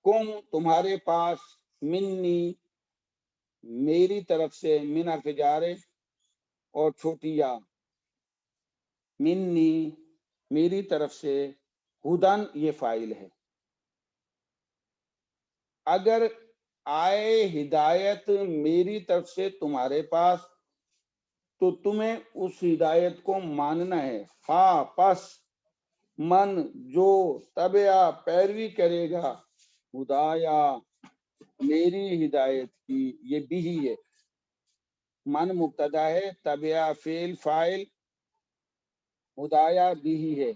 کم تمہارے پاس، منی میری طرف سے، من حرف جار اور چھوٹی یا، منی میری طرف سے، ہدن یہ فاعل ہے، اگر آئے ہدایت میری طرف سے تمہارے پاس تو تمہیں اس ہدایت کو ماننا ہے، فا پس من جو تبعہ پیروی کرے گا، ہدایا میری ہدایت کی، یہ بھی ہے، من مبتدا ہے، تبعہ فعل فاعل، ہدایا بھی ہے،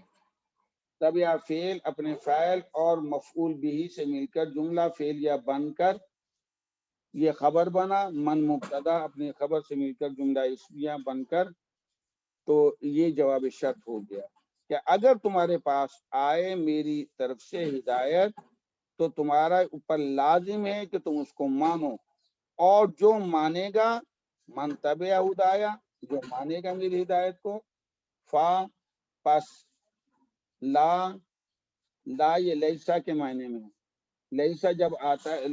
تبعہ فعل اپنے فاعل اور مفعول بھی سے مل کر جملہ فعلیہ بن کر یہ خبر بنا، من مبتدا اپنی خبر سے مل کر جملہ اسمیہ بن کر، تو یہ جواب شرط ہو گیا کہ اگر تمہارے پاس آئے میری طرف سے ہدایت تو تمہارا اوپر لازم ہے کہ تم اس کو مانو، اور جو مانے گا من تبع ہدایا، جو مانے گا میری ہدایت کو، فا پس لا یہ لیسا کے معنی میں، لیسا جب آتا ہے،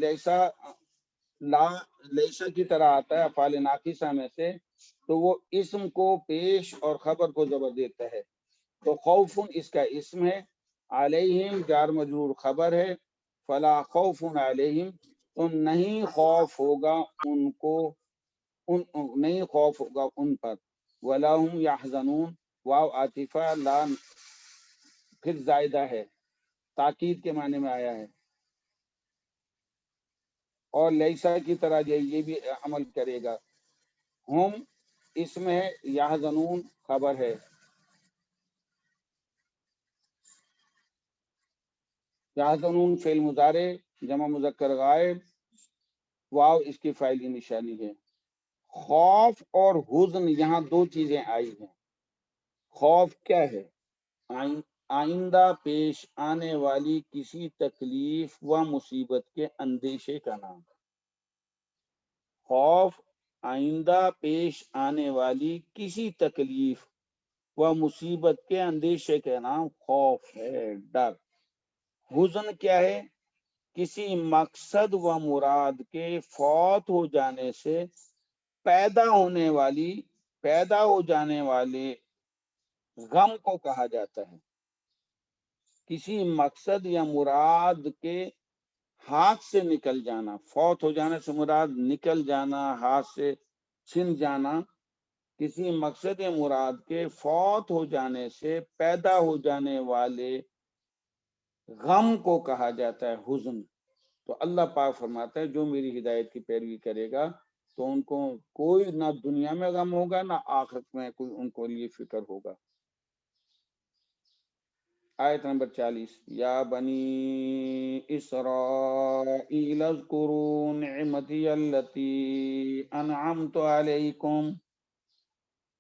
لیسا کی طرح آتا ہے افعال ناقصہ میں سے، تو وہ اسم کو پیش اور خبر کو زبر دیتا ہے، تو خوف اس کا اسم ہے، علیہم جار مجرور خبر ہے، فلا خوف علیہم تو نہیں خوف ہوگا ان کو، نہیں خوف ہوگا ان پر، ولا هم یحزنون واو عاطفہ لا پھر زائدہ ہے، تاکید کے معنی میں آیا ہے، اور لیسا کی طرح یہ بھی عمل کرے گا، ہم اس میں یحزنون خبر ہے، یحزنون فعل مضارع جمع مذکر غائب، واو اس کی فاعلی نشانی ہے۔ خوف اور حزن یہاں دو چیزیں آئی ہیں۔ خوف کیا ہے؟ آئندہ پیش آنے والی کسی تکلیف و مصیبت کے اندیشے کا نام۔ خوف آئندہ پیش آنے والی کسی تکلیف و مصیبت کے اندیشے کا نام خوف ہے، ڈر۔ حزن کیا ہے؟ کسی مقصد و مراد کے فوت ہو جانے سے پیدا ہو جانے والے غم کو کہا جاتا ہے۔ کسی مقصد یا مراد کے ہاتھ سے نکل جانا، فوت ہو جانے سے مراد نکل جانا، ہاتھ سے چھن جانا، کسی مقصد یا مراد کے فوت ہو جانے سے پیدا ہو جانے والے غم کو کہا جاتا ہے حزن۔ تو اللہ پاک فرماتا ہے جو میری ہدایت کی پیروی کرے گا تو ان کو کوئی نہ دنیا میں غم ہوگا نہ آخرت میں کوئی ان کو لیے فکر ہوگا۔ آیت نمبر 40، یا بنی اسرائیل اذکروا نعمتی التی انعمت علیکم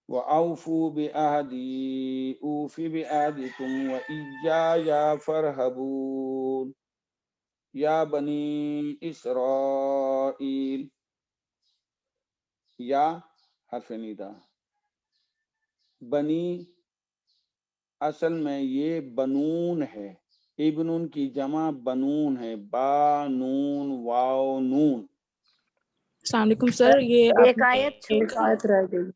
وَأَوْفُوا بِعَهْدِي أُوفِ بِعَهْدِكُمْ وَإِيَّايَ فَارْهَبُونِ۔ یا بنی اسرائیل، یا حرف ندا، بنی اصل میں یہ بنون ہے، ابنون کی جمع بنون ہے، با نون واو نون۔ السلام علیکم سر، یہ ایک آیت چھوڑ ایک آیت رہ گئی،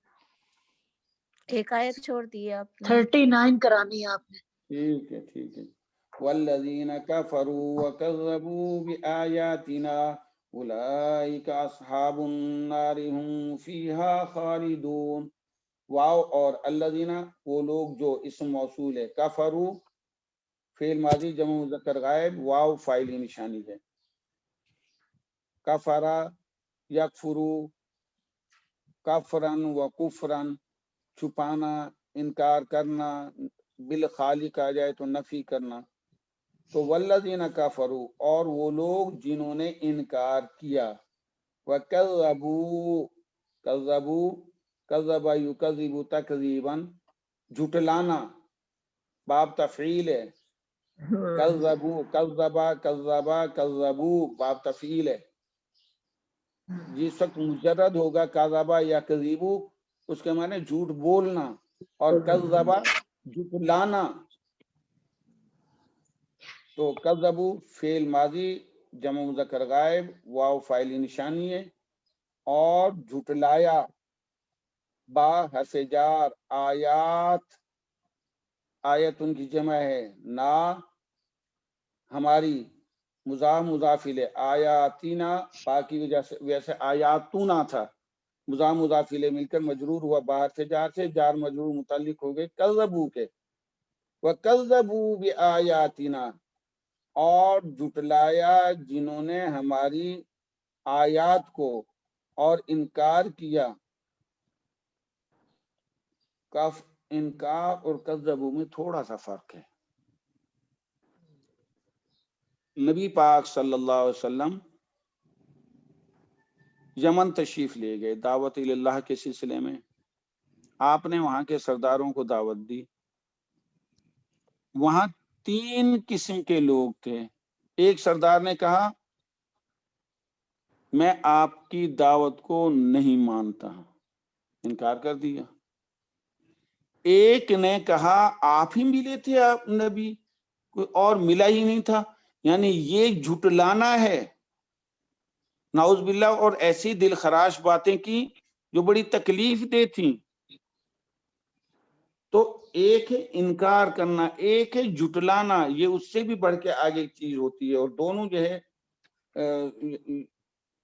ایک آیت چھوڑ دی ہے آپ نے۔ 39 کرانی ہے آپ نے۔ ٹھیک ہے ٹھیک ہے۔ والذین کفروا وکذبوا بآیاتنا اولئک اصحاب النار هم فیہا خالدون۔ واو اور الذین وہ لوگ جو اسم موصول ہے، کفروا فعل ماضی جمع مذکر غائب، واو فاعلی نشانی ہے، کفرا یکفرو کفرن و کفرن چھپانا، انکار کرنا، بالخالق آ جائے تو نفی کرنا۔ تو والذین کفروا اور وہ لوگ جنہوں نے انکار کیا، وکذبوا کذب یکذب تکذیبا جھٹلانا، باب تفعیل ہے، کذبوا کذبوا باب تفعیل ہے، جس وقت مجرد ہوگا کذبا یا کذیبو اس کے معنی جھوٹ بولنا، اور کذبا جھٹلانا۔ تو کذبو فعل ماضی جمع مذکر غائب، واو فاعلی نشانی ہے، اور جھٹلایا با حرف جار، آیت ان کی جمع ہے، نا ہماری مضاف مضاف الیہ، آیاتینا با کی وجہ سے ویسے آیاتونا تھا، مضاف مضاف الیہ مل کر مجرور ہوا باہر سے جار مجرور متعلق ہو گئے کذبوا کے، وکذبوا بآیاتنا اور جھٹلایا جنہوں نے ہماری آیات کو اور انکار کیا۔ کف انکار اور کذبوا میں تھوڑا سا فرق ہے۔ نبی پاک صلی اللہ علیہ وسلم یمن تشریف لے گئے دعوت اللہ کے سلسلے میں. آپ نے وہاں کے سرداروں کو دعوت دی. وہاں 3 قسم کے لوگ تھے. ایک سردار نے کہا میں آپ کی دعوت کو نہیں مانتا، انکار کر دیا. ایک نے کہا آپ ہی ملے تھے، آپ نبی، کوئی اور ملا ہی نہیں تھا. یعنی یہ جھٹلانا ہے، نعوذ باللہ، اور ایسی دل خراش باتیں کی جو بڑی تکلیف دہ تھیں. تو ایک ہے انکار کرنا، ایک ہے جھٹلانا. یہ اس سے بھی بڑھ کے آگے ایک چیز ہوتی ہے، اور دونوں جو ہے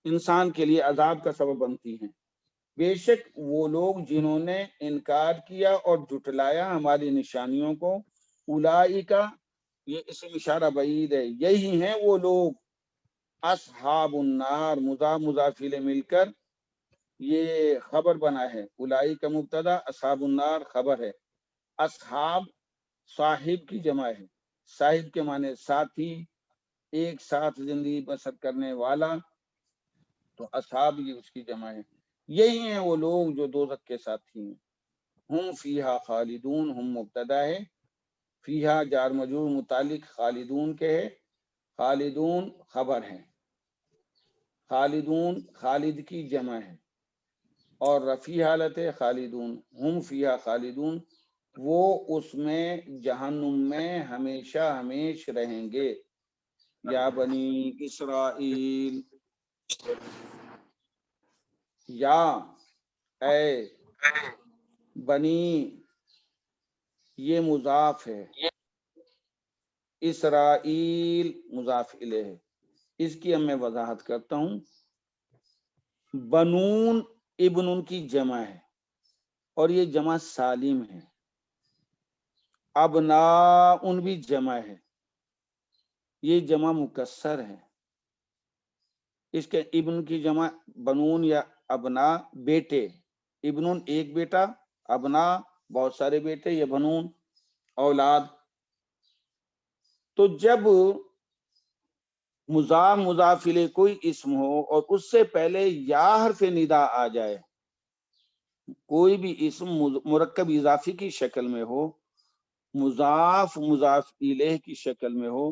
انسان کے لیے عذاب کا سبب بنتی ہیں. بے شک وہ لوگ جنہوں نے انکار کیا اور جھٹلایا ہماری نشانیوں کو، اولئک، یہ اسم اشارہ بعید ہے، یہی ہیں وہ لوگ اصحاب النار. مضاف مضاف الیہ مل کر یہ خبر بنا ہے. اولئک مبتدا، اصحاب النار خبر ہے. اصحاب صاحب کی جمع ہے. صاحب کے معنی ساتھی، ایک ساتھ زندگی بسر کرنے والا، تو اصحاب یہ اس کی جمع ہے. یہی ہیں وہ لوگ جو دوزخ کے ساتھی ہیں. ہم فیہا خالدون، ہم مبتدا ہے، فیہا جار مجرور متعلق خالدون کے ہے، خالدون خبر ہے. خالدون خالد کی جمع ہے اور رفیع حالت ہے خالدون. ہم فیہا خالدون، وہ اس میں جہنم میں ہمیشہ ہمیش رہیں گے. یا بنی اسرائیل، یا اے بنی، یہ مضاف ہے، اسرائیل مضاف الیہ ہے. اس کی اب میں وضاحت کرتا ہوں. بنون ابن کی جمع ہے اور یہ جمع سالم ہے. ابناء بھی جمع ہے، یہ جمع مکسر ہے. اس کے ابن کی جمع بنون یا ابنا، بیٹے. ابن ایک بیٹا، ابنا بہت سارے بیٹے، یا بنون اولاد. تو جب مضاف مضاف الیہ کوئی اسم ہو اور اس سے پہلے یا حرف ندا آ جائے، کوئی بھی اسم مرکب اضافی کی شکل میں ہو، مضاف مضاف الیہ کی شکل میں ہو،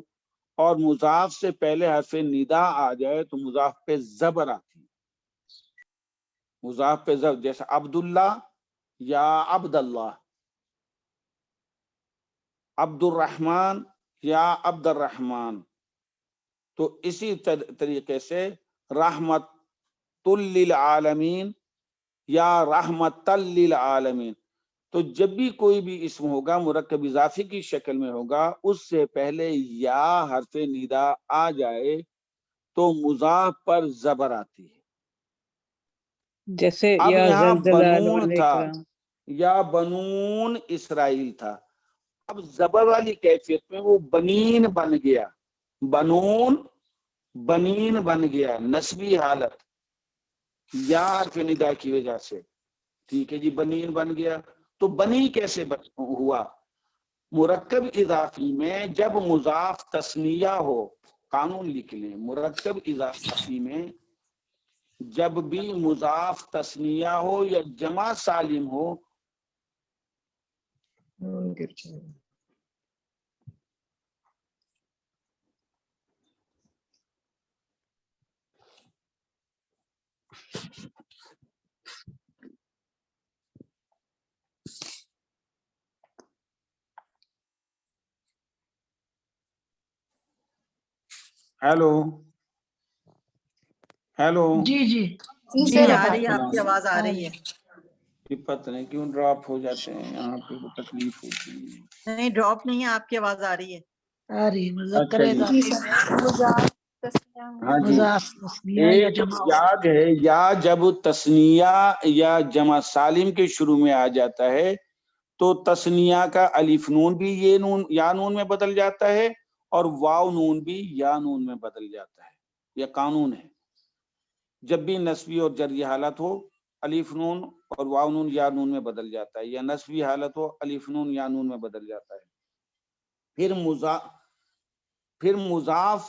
اور مضاف سے پہلے حرف ندا آ جائے تو مضاف پہ زبر آتی ہے. مضاف پہ زبر، جیسے عبداللہ یا عبد اللہ، عبد الرحمن یا عبد الرحمن. تو اسی طریقے سے رحمت للعالمین یا رحمت للعالمین. تو جب بھی کوئی بھی اسم ہوگا مرکب اضافی کی شکل میں ہوگا، اس سے پہلے یا حرف ندا آ جائے تو مضاف پر زبر آتی ہے. جیسے اب یا یہاں زلزلہ بنون تھا یا بنون اسرائیل تھا، اب زبر والی کیفیت میں وہ بنین بن گیا. بنون بنین بن گیا، نسبی حالت یا حرف ندا کی وجہ سے. ٹھیک ہے جی، بنین بن گیا. تو بنی کیسے ہوا؟ مرکب اضافی میں جب مضاف تثنیہ ہو، قانون لکھ لیں، مرکب اضافی میں جب بھی مضاف تثنیہ ہو یا جمع سالم ہو، ہیلو ہیلو، جی جی جی جی آ رہی ہے، آپ کی آواز آ رہی ہے. پتہ نہیں کیوں ڈراپ ہو جاتے ہیں یہاں پہ، وہ تکلیف ہوتی ہے. نہیں ڈراپ نہیں ہے، آپ کی آواز آ رہی ہے. آ رہی مذکر اچھا جی، اضافی میں ہاں جی. مضاف تثنیہ یا ایک جمع ہو. یاد ہے، یا جب تثنیہ یا جمع سالم کے شروع میں آ جاتا ہے تو تثنیہ کا الف نون بھی یہ نون یا نون میں بدل جاتا ہے، اور واو نون بھی یا نون میں بدل جاتا ہے. یہ قانون ہے. جب بھی نسبی اور جری حالت ہو، الف نون اور واو نون یا نون میں بدل جاتا ہے، یا نسبی حالت ہو، الف نون یا نون میں بدل جاتا ہے. پھر مضاف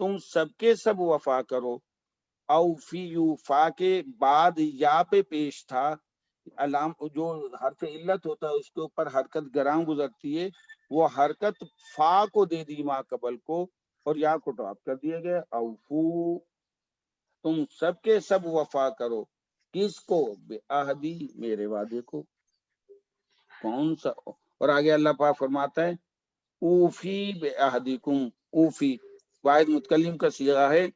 تم سب کے سب وفا کرو. اوفی فا کے بعد یا پہ پیش تھا علام، جو حرف علت ہوتا ہے اس کے اوپر حرکت گراں گزرتی ہے، وہ حرکت فا کو دے دی ما قبل کو اور یا کو ڈراپ کر دیا گیا. اوفو تم سب کے سب وفا کرو. کس کو؟ بے عہدی میرے وعدے کو. کون سا؟ اور آگے اللہ پاک فرماتا ہے اوفی بے عہدکم. اوفی واحد متکلم کا صیغہ ہے،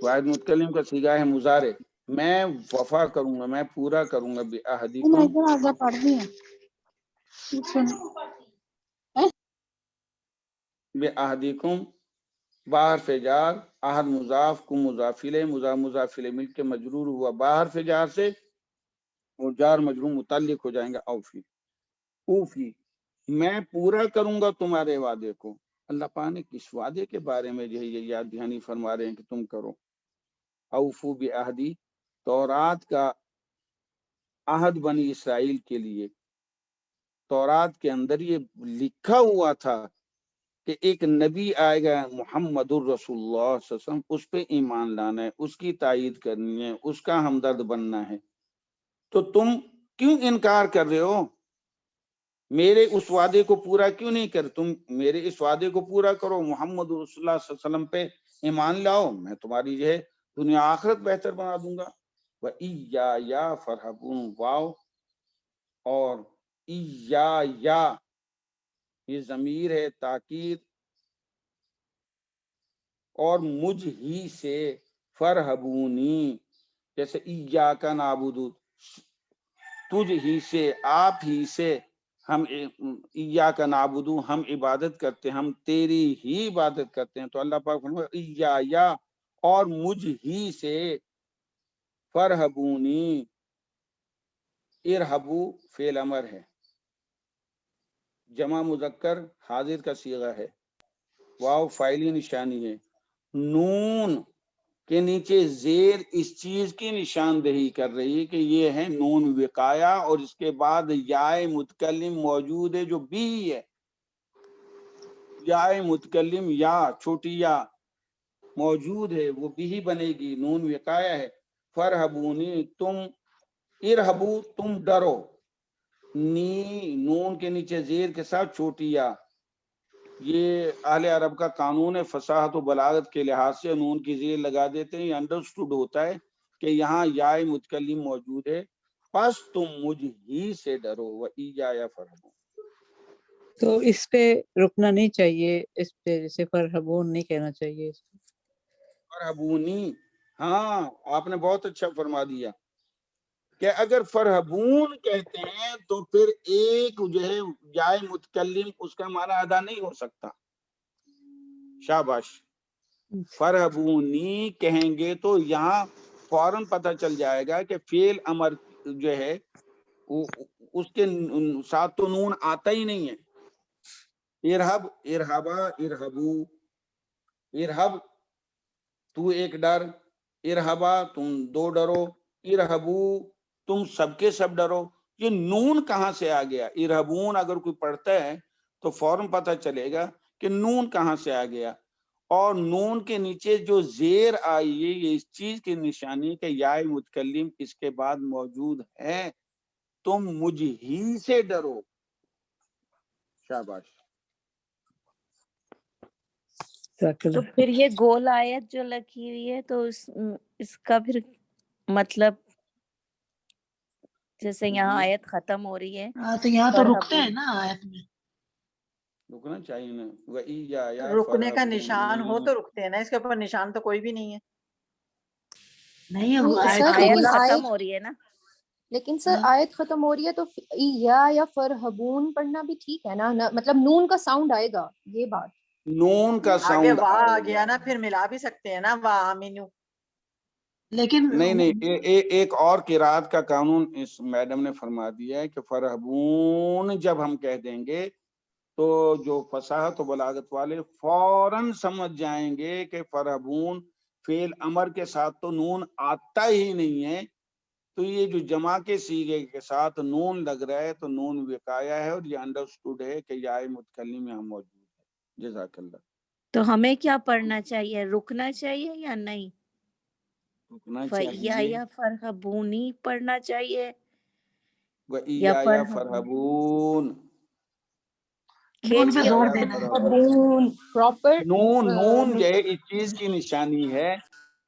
واحد متکلم کا صیغہ ہے مضارع. میں وفا کروں گا، میں پورا کروں گا بے عہدکم، بے عہدکم باہر فجار، عہد مضاف کو مضافلے، مضافلے مل کے مجرور ہوا باہر فجار سے، اور جار مجرور متعلق ہو جائیں گے اوفی. اوفی میں پورا کروں گا تمہارے وعدے کو. اللہ پاک نے کس وعدے کے بارے میں جو ہے یہ یاد دہانی فرما رہے ہیں کہ تم کرو. اوفو بعہدی تورات کا عہد بنی اسرائیل کے لیے، تورات کے اندر یہ لکھا ہوا تھا کہ ایک نبی آئے گا محمد الرسول اللہ صلی اللہ علیہ وسلم، اس پہ ایمان لانا ہے، اس کی تائید کرنی ہے، اس کا ہمدرد بننا ہے. تو تم کیوں انکار کر رہے ہو؟ میرے اس وعدے کو پورا کیوں نہیں کر؟ تم میرے اس وعدے کو پورا کرو، محمد رسول اللہ صلی اللہ علیہ وسلم پہ ایمان لاؤ، میں تمہاری جو ہے دنیا آخرت بہتر بنا دوں گا. وَإِيَّايَ فَارْهَبُونِ واو اور یا یہ ضمیر ہے تاکید، اور مجھ ہی سے فرحبونی، جیسے ایاک نعبد تجھ ہی سے، آپ ہی سے ہم ایاک نعبد ہم عبادت کرتے ہیں، ہم تیری ہی عبادت کرتے ہیں. تو اللہ پاک فرماتا ہے یا اور مجھ ہی سے فرحبونی. ارحبو فعل امر ہے، جمع مذکر حاضر کا صیغہ ہے، واو فاعلی نشانی ہے، نون کے نیچے زیر اس چیز کی نشاندہی کر رہی ہے کہ یہ ہے نون وقایا، اور اس کے بعد یائے متکلم موجود ہے جو بھی ہے. یائے متکلم یا چھوٹی یا موجود ہے، وہ بھی بنے گی، نون وقایا ہے. فرحبونی تم، ارحبو تم ڈرو، نی نون کے نیچے زیر کے ساتھ چھوٹی یا. یہ اہل عرب کا قانون ہے، فصاحت و بلاغت کے لحاظ سے نون کی زیر لگا دیتے ہیں. یہ انڈرسٹوڈ ہوتا ہے کہ یہاں یا متکلم موجود ہے، پس تم مجھ ہی سے ڈرو. وَإِيَّايَ فَارْهَبُونِ. تو اس پہ رکنا نہیں چاہیے، اس پہ جیسے فرحبون نہیں کہنا چاہیے. فرحبونی، ہاں آپ نے بہت اچھا فرما دیا کہ اگر فرحبون کہتے ہیں تو پھر ایک جو ہے یا متکلم اس کا معنی ادا نہیں ہو سکتا. شاباش. فرحبونی کہیں گے تو یہاں فوراً پتہ چل جائے گا کہ فعل امر جو ہے اس کے ساتھ تو نون آتا ہی نہیں ہے. ارحب، ارحبا، ارحبو. ارحب تو ایک ڈر، ارحبا تم دو ڈرو، ارحبو تم سب کے سب ڈرو. یہ نون کہاں سے آ گیا؟ ارحبون اگر کوئی پڑھتا ہے تو فوراً پتہ چلے گا کہ نون کہاں سے آ گیا. اور نون کے نیچے جو زیر آئی ہے یہ اس چیز کی نشانی کہ یا متکلم اس کے بعد موجود ہے. تم مجھ ہی سے ڈرو. شاباش. تو پھر یہ گول آیت جو لکھی ہوئی ہے تو اس کا پھر مطلب جیسے یہاں آیت ختم ہو رہی ہے تو یہاں تو رکتے ہیں نا آیت میں، رکنا چاہیے نا. وَإِيَّايَ رکنے کا فَارْهَبُونِ. نشان ہو تو رکتے ہیں نا، اس کے اوپر نشان تو کوئی بھی نہیں ہے. نہیں نہیں آیت سر، آیت لیکن ختم ہو رہی ہے نا. لیکن سر آیت ختم ہو رہی ہے تو یا فرحبون پڑھنا بھی ٹھیک ہے نا، مطلب نون کا ساؤنڈ آئے گا، یہ بات. نون کا آگے ساؤنڈ واہ آئے آ گا. گیا نا، پھر ملا بھی سکتے ہیں نا واہ آمینو. لیکن نہیں ایک اور قرات کا قانون اس میڈم نے فرما دیا ہے کہ فرحبون جب ہم کہہ دیں گے تو جو فصاحت و بلاغت والے فوراً سمجھ جائیں گے کہ فرحبون فعل امر کے ساتھ تو نون آتا ہی نہیں ہے. تو یہ جو جمع کے صیغے کے ساتھ نون لگ رہا ہے تو نون وقایا ہے، اور یہ انڈرسٹوڈ ہے کہ یا متکلم یہاں موجود ہے. جزاک اللہ. تو ہمیں کیا پڑھنا چاہیے؟ رکنا چاہیے یا نہیں؟ رکنا فَإِيَّا چاہیے. یا فرحبونی پڑھنا چاہیے یا وَإِيَّايَ فَارْهَبُونَ. نون پہ زور وَإِيَّايَ دینا ہے. فَارْهَبُونَ. پراپر نون جو ہے اس چیز کی نشانی ہے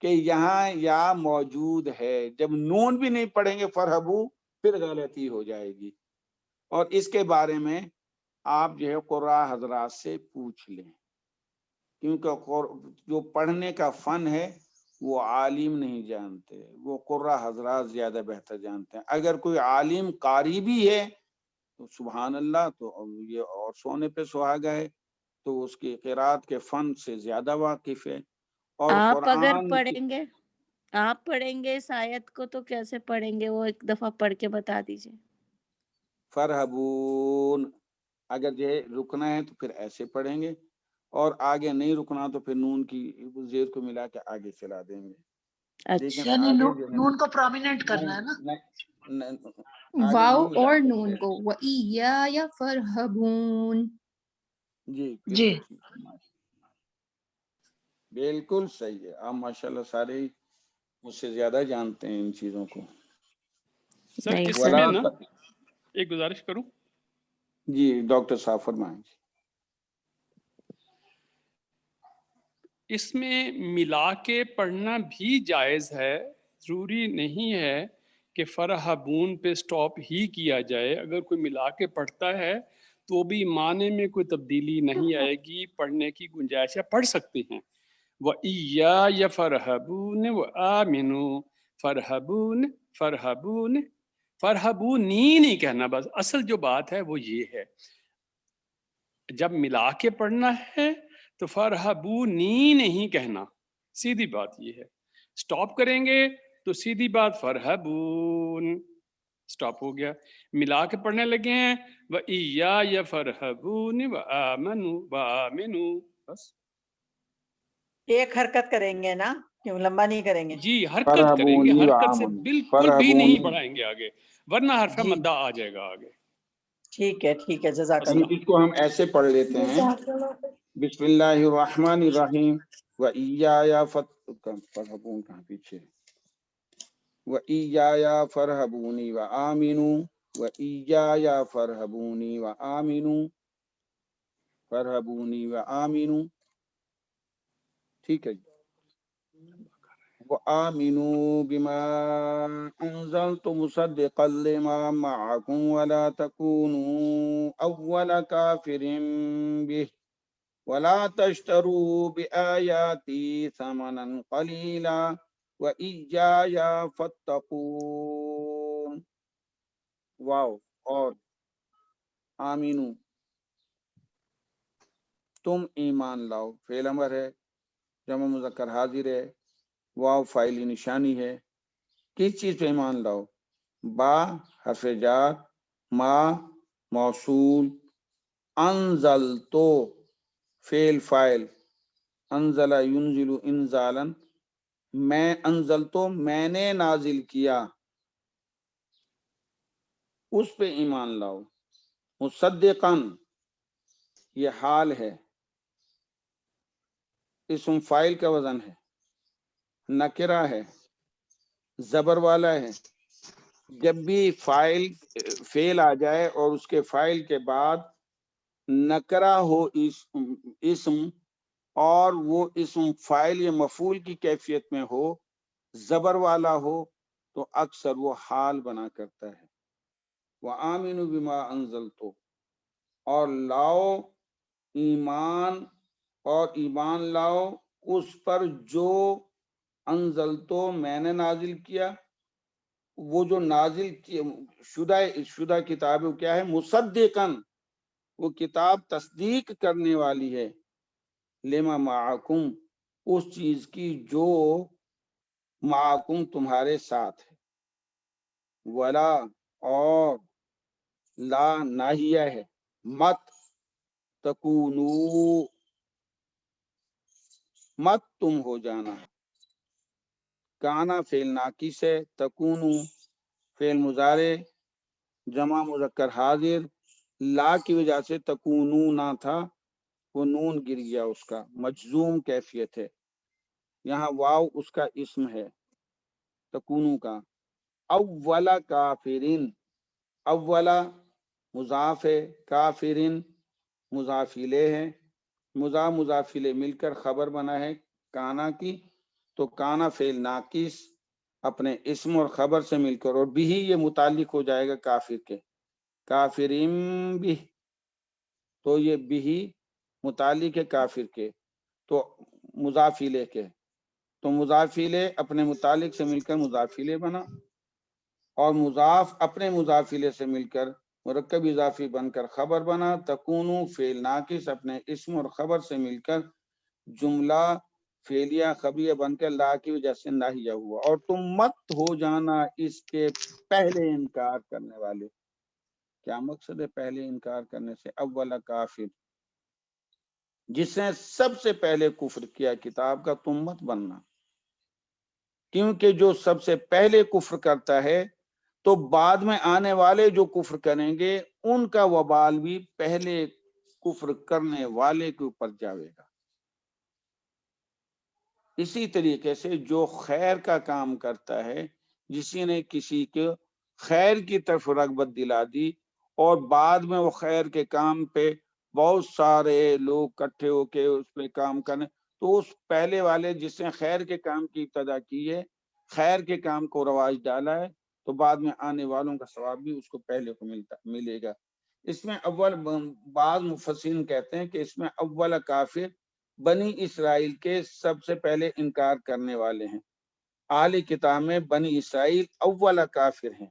کہ یہاں یا موجود ہے. جب نون بھی نہیں پڑھیں گے فرحبو پھر غلطی ہو جائے گی. اور اس کے بارے میں آپ جو ہے قراء حضرات سے پوچھ لیں، کیونکہ جو پڑھنے کا فن ہے وہ عالم نہیں جانتے، وہ قراء حضرات زیادہ بہتر جانتے ہیں. اگر کوئی عالم قاری بھی ہے تو سبحان اللہ، تو یہ اور سونے پہ سہاگا ہے، تو اس کی قرات کے فن سے زیادہ واقف ہے. اور آپ اگر قرآن پڑھیں گے، آپ پڑھیں گے اس آیت کو تو کیسے پڑھیں گے؟ وہ ایک دفعہ پڑھ کے بتا دیجیے. فرحبون، اگر جو ہے رکنا ہے تو پھر ایسے پڑھیں گے، اور آگے نہیں رکنا تو پھر نون کی زیر کو ملا کے آگے چلا دیں گے. لیکن اچھا، یعنی آگے جو ہے نون کو پرومیننٹ کرنا ہے نا. آگے واو نہیں ملا اور سکتے. نون کو وَإِيَّايَ فَارْهَبُونَ. جی جی بالکل ٹھیک ہے، بالکل صحیح ہے. آپ ماشاءاللہ سارے ہی مجھ سے زیادہ جانتے ہیں ان چیزوں کو. سر نہیں اس سر. میں نا ایک گزارش کروں. جی ڈاکٹر صاحب فرمائیں. اس میں ملا کے پڑھنا بھی جائز ہے، ضروری نہیں ہے کہ فرحبون پہ سٹاپ ہی کیا جائے. اگر کوئی ملا کے پڑھتا ہے تو بھی معنی میں کوئی تبدیلی نہیں آئے گی، پڑھنے کی گنجائش ہے، پڑھ سکتے ہیں. وَإِيَّايَ فَارْهَبُونِ وَآمِنُوا. فرحبون فرحبون فرحبونی نہیں کہنا. بس اصل جو بات ہے وہ یہ ہے، جب ملا کے پڑھنا ہے تو فرحبونی نہیں کہنا. سیدھی بات یہ ہے. سٹاپ کریں گے تو سیدھی بات فرحبون، سٹاپ ہو گیا. ملا کے پڑھنے لگے ہیں وَإِيَّايَ فَارْهَبُونِ وَآمَنُوا وَآمِنُوا. بس ایک حرکت کریں گے نا، کیوں لمبا نہیں کریں گے؟ جی حرکت کریں گے، فرحبونی حرکت سے وآمنوا، بالکل بھی نہیں فرحبونی. بڑھائیں گے آگے، ورنہ حرف جی مدہ آ جائے گا آگے. ٹھیک ہے، جزاک ابھی اللہ. اس کو ہم ایسے پڑھ لیتے ہیں. بسم اللہ الرحمن الرحیم. وَإِيَّايَ فرحبون کہاں پیچھے، وَإِيَّايَ فَارْهَبُونِ وَآمِنُوا. وَإِيَّايَ فَارْهَبُونِ وَآمِنُوا. فَارْهَبُونِ وَآمِنُوا. ٹھیک ہے جی. وَآمِنُوا بِمَا أَنزَلْتُ مُصَدِّقًا لِمَا مَعَكُمْ وَلَا تَكُونُوا أَوَّلَ كَافِرٍ بِهِ وَلَا تَشْتَرُوا بِآيَاتِي ثَمَنًا قَلِيلًا وَإِيَّايَ فَاتَّقُونِ. واو اور آمینو، تم ایمان لاؤ، فعل امر ہے، جمع مذکر حاضر ہے، واو فاعلی نشانی ہے. کس چیز پہ ایمان لاؤ؟ با حرف جار، ما موصول، انزل تو فعل فاعل، انزل ینزل انزالا، میں انزل تو میں نے نازل کیا، اس پہ ایمان لاؤ. مصدقاً یہ حال ہے، اسم فاعل کا وزن ہے، نکرہ ہے، زبر والا ہے. جب بھی فعل آ جائے اور اس کے فاعل کے بعد نکرہ ہو اسم، اور وہ اسم فاعل یا مفعول کی کیفیت میں ہو، زبر والا ہو، تو اکثر وہ حال بنا کرتا ہے. وَآمِنُوا بِمَا أَنزَلْتُ، اور لاؤ ایمان، اور ایمان لاؤ اس پر جو انزلتو میں نے نازل کیا. وہ جو نازل شدہ کتاب وہ کیا ہے؟ مصدقاً، وہ کتاب تصدیق کرنے والی ہے، لما معکم، اس چیز کی جو معکم تمہارے ساتھ ہے. ولا اور لا ناہیہ ہے، مت تکونو، مت تم ہو جانا. کانا فعل ناقص ہے، تکونو فعل مضارع، جمع مذکر حاضر. لا کی وجہ سے تکونو نہ تھا، وہ نون گر گیا اس کا، مجزوم کیفیت ہے. یہاں واو اس کا اسم ہے تکونو کا. اولا کافرین، اولا مضاف ہے، کافرین مضاف الیہ ہے، مضاف الیہ مل کر خبر بنا ہے کانا کی، تو کانا فعل ناقص اپنے اسم اور خبر سے مل کر، اور بھی یہ متعلق ہو جائے گا کافر کے، کافرین بھی، تو یہ بھی متعلق ہے کافر کے، تو مضاف الیہ کے، تو مضاف الیہ اپنے متعلق سے مل کر مضاف الیہ بنا، اور مضاف اپنے مضاف الیہ سے مل کر مرکب اضافی بن کر خبر بنا. تکونو فعل ناقص اپنے اسم اور خبر سے مل کر جملہ فعلیہ خبریہ بن کر لا کی وجہ سے ناہیہ ہوا. اور تم مت ہو جانا اس کے پہلے انکار کرنے والے. کیا مقصد ہے پہلے انکار کرنے سے؟ اولا کافر، جس نے سب سے پہلے کفر کیا کتاب کا، تم مت بننا، کیونکہ جو سب سے پہلے کفر کرتا ہے تو بعد میں آنے والے جو کفر کریں گے ان کا وبال بھی پہلے کفر کرنے والے کے اوپر جاوے گا. اسی طریقے سے جو خیر کا کام کرتا ہے، جسی نے کسی کے خیر کی طرف رغبت دلا دی اور بعد میں وہ خیر کے کام پہ بہت سارے لوگ اکٹھے ہو کے اس پہ کام کرنے، تو اس پہلے والے جس نے خیر کے کام کی ابتدا کی ہے، خیر کے کام کو رواج ڈالا ہے، تو بعد میں آنے والوں کا ثواب بھی اس کو پہلے کو ملے گا. اس میں اول بعض مفسرین کہتے ہیں کہ اس میں اول کافر بنی اسرائیل کے سب سے پہلے انکار کرنے والے ہیں. اہل کتاب میں بنی اسرائیل اول کافر ہیں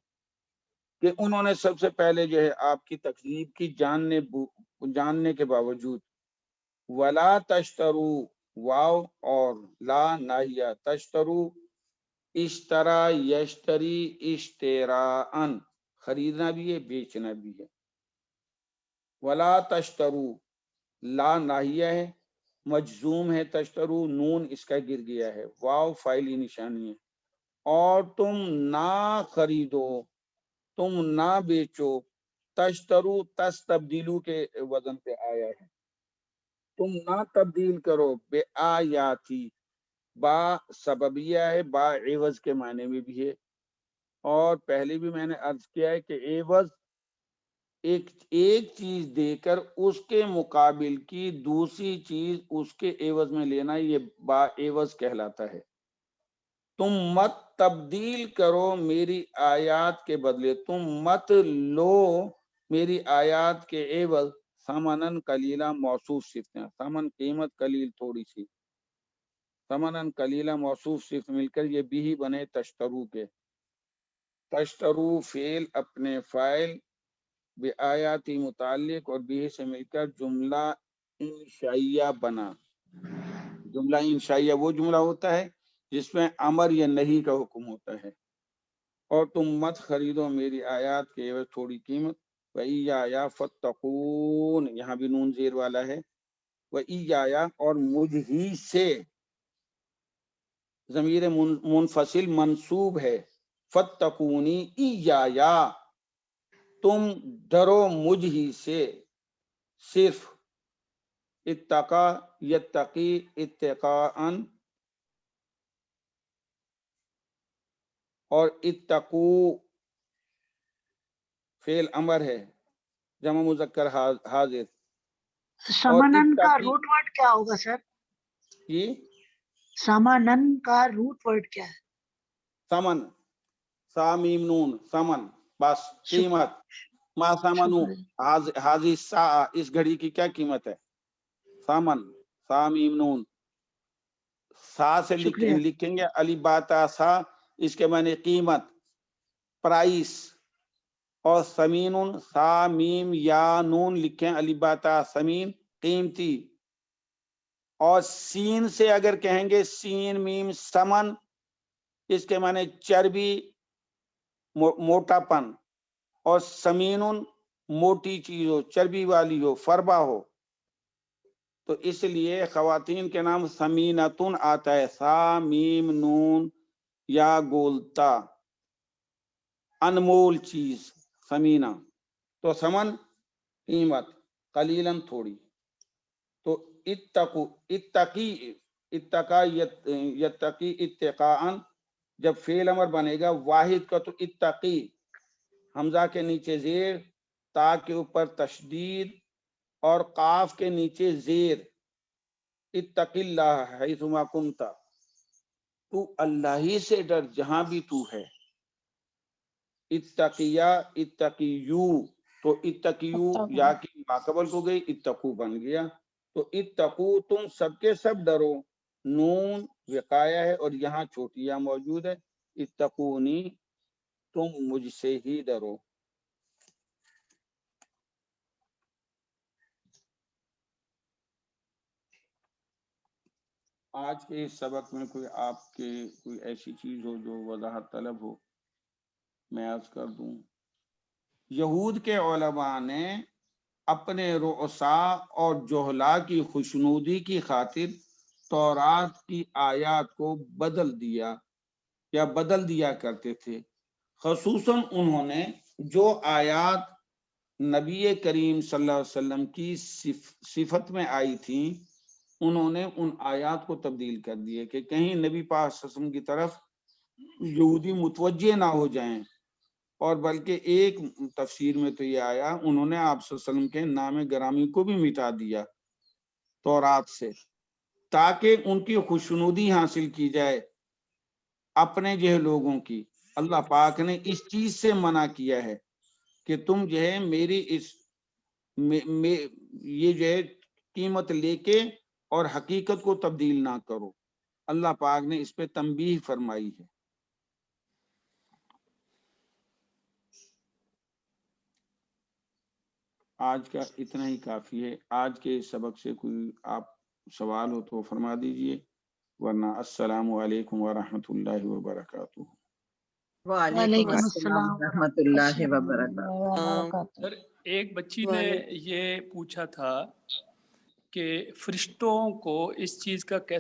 کہ انہوں نے سب سے پہلے جو ہے آپ کی تکذیب کی جاننے کے باوجود. ولا تشترو واو اور لا ناہیہ، تشترو اشترا یشتری اشتراءن، خریدنا بھی ہے بیچنا بھی ہے. ولا تشترو لا ناہیہ ہے، مجزوم ہے، تشترو نون اس کا گر گیا ہے، واو فاعلی نشانی ہے. اور تم نہ خریدو، تم نہ بیچو، تشترو تس تبدیلو کے وزن پہ آیا ہے، تم نہ تبدیل کرو بے آیاتی، با سببیہ ہے، با عوض کے معنی میں بھی ہے. اور پہلے بھی میں نے عرض کیا ہے کہ عوض ایک چیز دے کر اس کے مقابل کی دوسری چیز اس کے عوض میں لینا، یہ با عوض کہلاتا ہے. تم مت تبدیل کرو میری آیات کے بدلے، تم مت لو میری آیات کے عوض ثمنن قلیلا موصوف صفت ہیں، ثمن قیمت، قلیل تھوڑی سی، ثمنن قلیلا موصوف صفت مل کر یہ بھی بنے تشترو کے. تشترو فعل اپنے فاعل بے آیاتی متعلق اور بھی سے مل کر جملہ انشائیہ بنا. جملہ انشائیہ وہ جملہ ہوتا ہے جس میں امر یا نہیں کا حکم ہوتا ہے. اور تم مت خریدو میری آیات کے عوض تھوڑی قیمت. وَإِيَّايَ فَاتَّقُونَ، یہاں بھی نون زیر والا ہے. وَإِيَّايَ اور مجھ ہی سے، ضمیر منفصل منصوب ہے. فَاتَّقُونِي إِيَّايَ، تم ڈرو مجھ ہی سے. صرف اتقا یتقی اتقاءن، اور اتقو فعل امر ہے جمع مذکر حاضر. سمنن کا روٹ ورڈ کیا ہوگا سر؟ جی سمنن کا روٹ ورڈ کیا ہے؟ سمن، سا میم نون، سمن بس قیمت. ما سمنو حاضی سا، اس گھڑی کی کیا قیمت ہے؟ سمن، سا میم نون، سا سے لکھیں گے علی باتا سا، اس کے معنی قیمت، پرائس. اور سمین سا میم یا نون لکھیں علی باتا سمین، قیمتی. اور سین سے اگر کہیں گے سین میم سمن، اس کے معنی چربی، موٹا پن. اور سمین موٹی چیز ہو، چربی والی ہو، فربا ہو. تو اس لیے خواتین کے نام سمینتن آتا ہے، سا میم نون یا گولتا، انمول چیز سمینہ. تو سمن قیمت، قلیلاً تھوڑی. تو اتقو اتقی اتقا یتقی اتقاءن جب فعل امر بنے گا واحد کا تو اتقی حمزہ کے نیچے زیر، تا کے اوپر تشدید اور قاف کے نیچے زیر، اتقی اللہ حیثما کنت، تو اللہ ہی سے ڈر جہاں بھی تو ہے. اتقیا اتقیو تو اتقیو یا کی ماقبل ہو گئی، اتقو بن گیا. تو اتقو تم سب کے سب ڈرو، نون وقایا ہے اور یہاں چھوٹیا موجود ہے، اتقونی تم مجھ سے ہی ڈرو. آج کے اس سبق میں کوئی آپ کے کوئی ایسی چیز ہو جو وضاحت طلب ہو میں عرض کر دوں. یہود کے علماء نے اپنے رؤسا اور جہلا کی خوشنودی کی خاطر تورات کی آیات کو بدل دیا یا بدل دیا کرتے تھے. خصوصاً انہوں نے جو آیات نبی کریم صلی اللہ علیہ وسلم کی صفت میں آئی تھیں انہوں نے ان آیات کو تبدیل کر دیے کہ کہیں نبی پاک صلی اللہ علیہ وسلم کی طرف یہودی متوجہ نہ ہو جائیں. اور بلکہ ایک تفسیر میں تو یہ آیا انہوں نے آپ صلی اللہ علیہ وسلم کے نام گرامی کو بھی مٹا دیا تورات سے تاکہ ان کی خوشنودی حاصل کی جائے اپنے جو لوگوں کی. اللہ پاک نے اس چیز سے منع کیا ہے کہ تم جو ہے میری اس یہ جو ہے قیمت لے کے اور حقیقت کو تبدیل نہ کرو. اللہ پاک نے اس پہ تنبیہ فرمائی ہے. آج کا اتنا ہی کافی ہے. آج کے سبق سے کوئی آپ سوال ہو تو فرما دیجئے، ورنہ السلام علیکم ورحمۃ اللہ وبرکاتہ. وعلیکم السلام ورحمۃ اللہ وبرکاتہ. سر ایک بچی نے یہ پوچھا تھا کہ فرشتوں کو اس چیز کا کیسے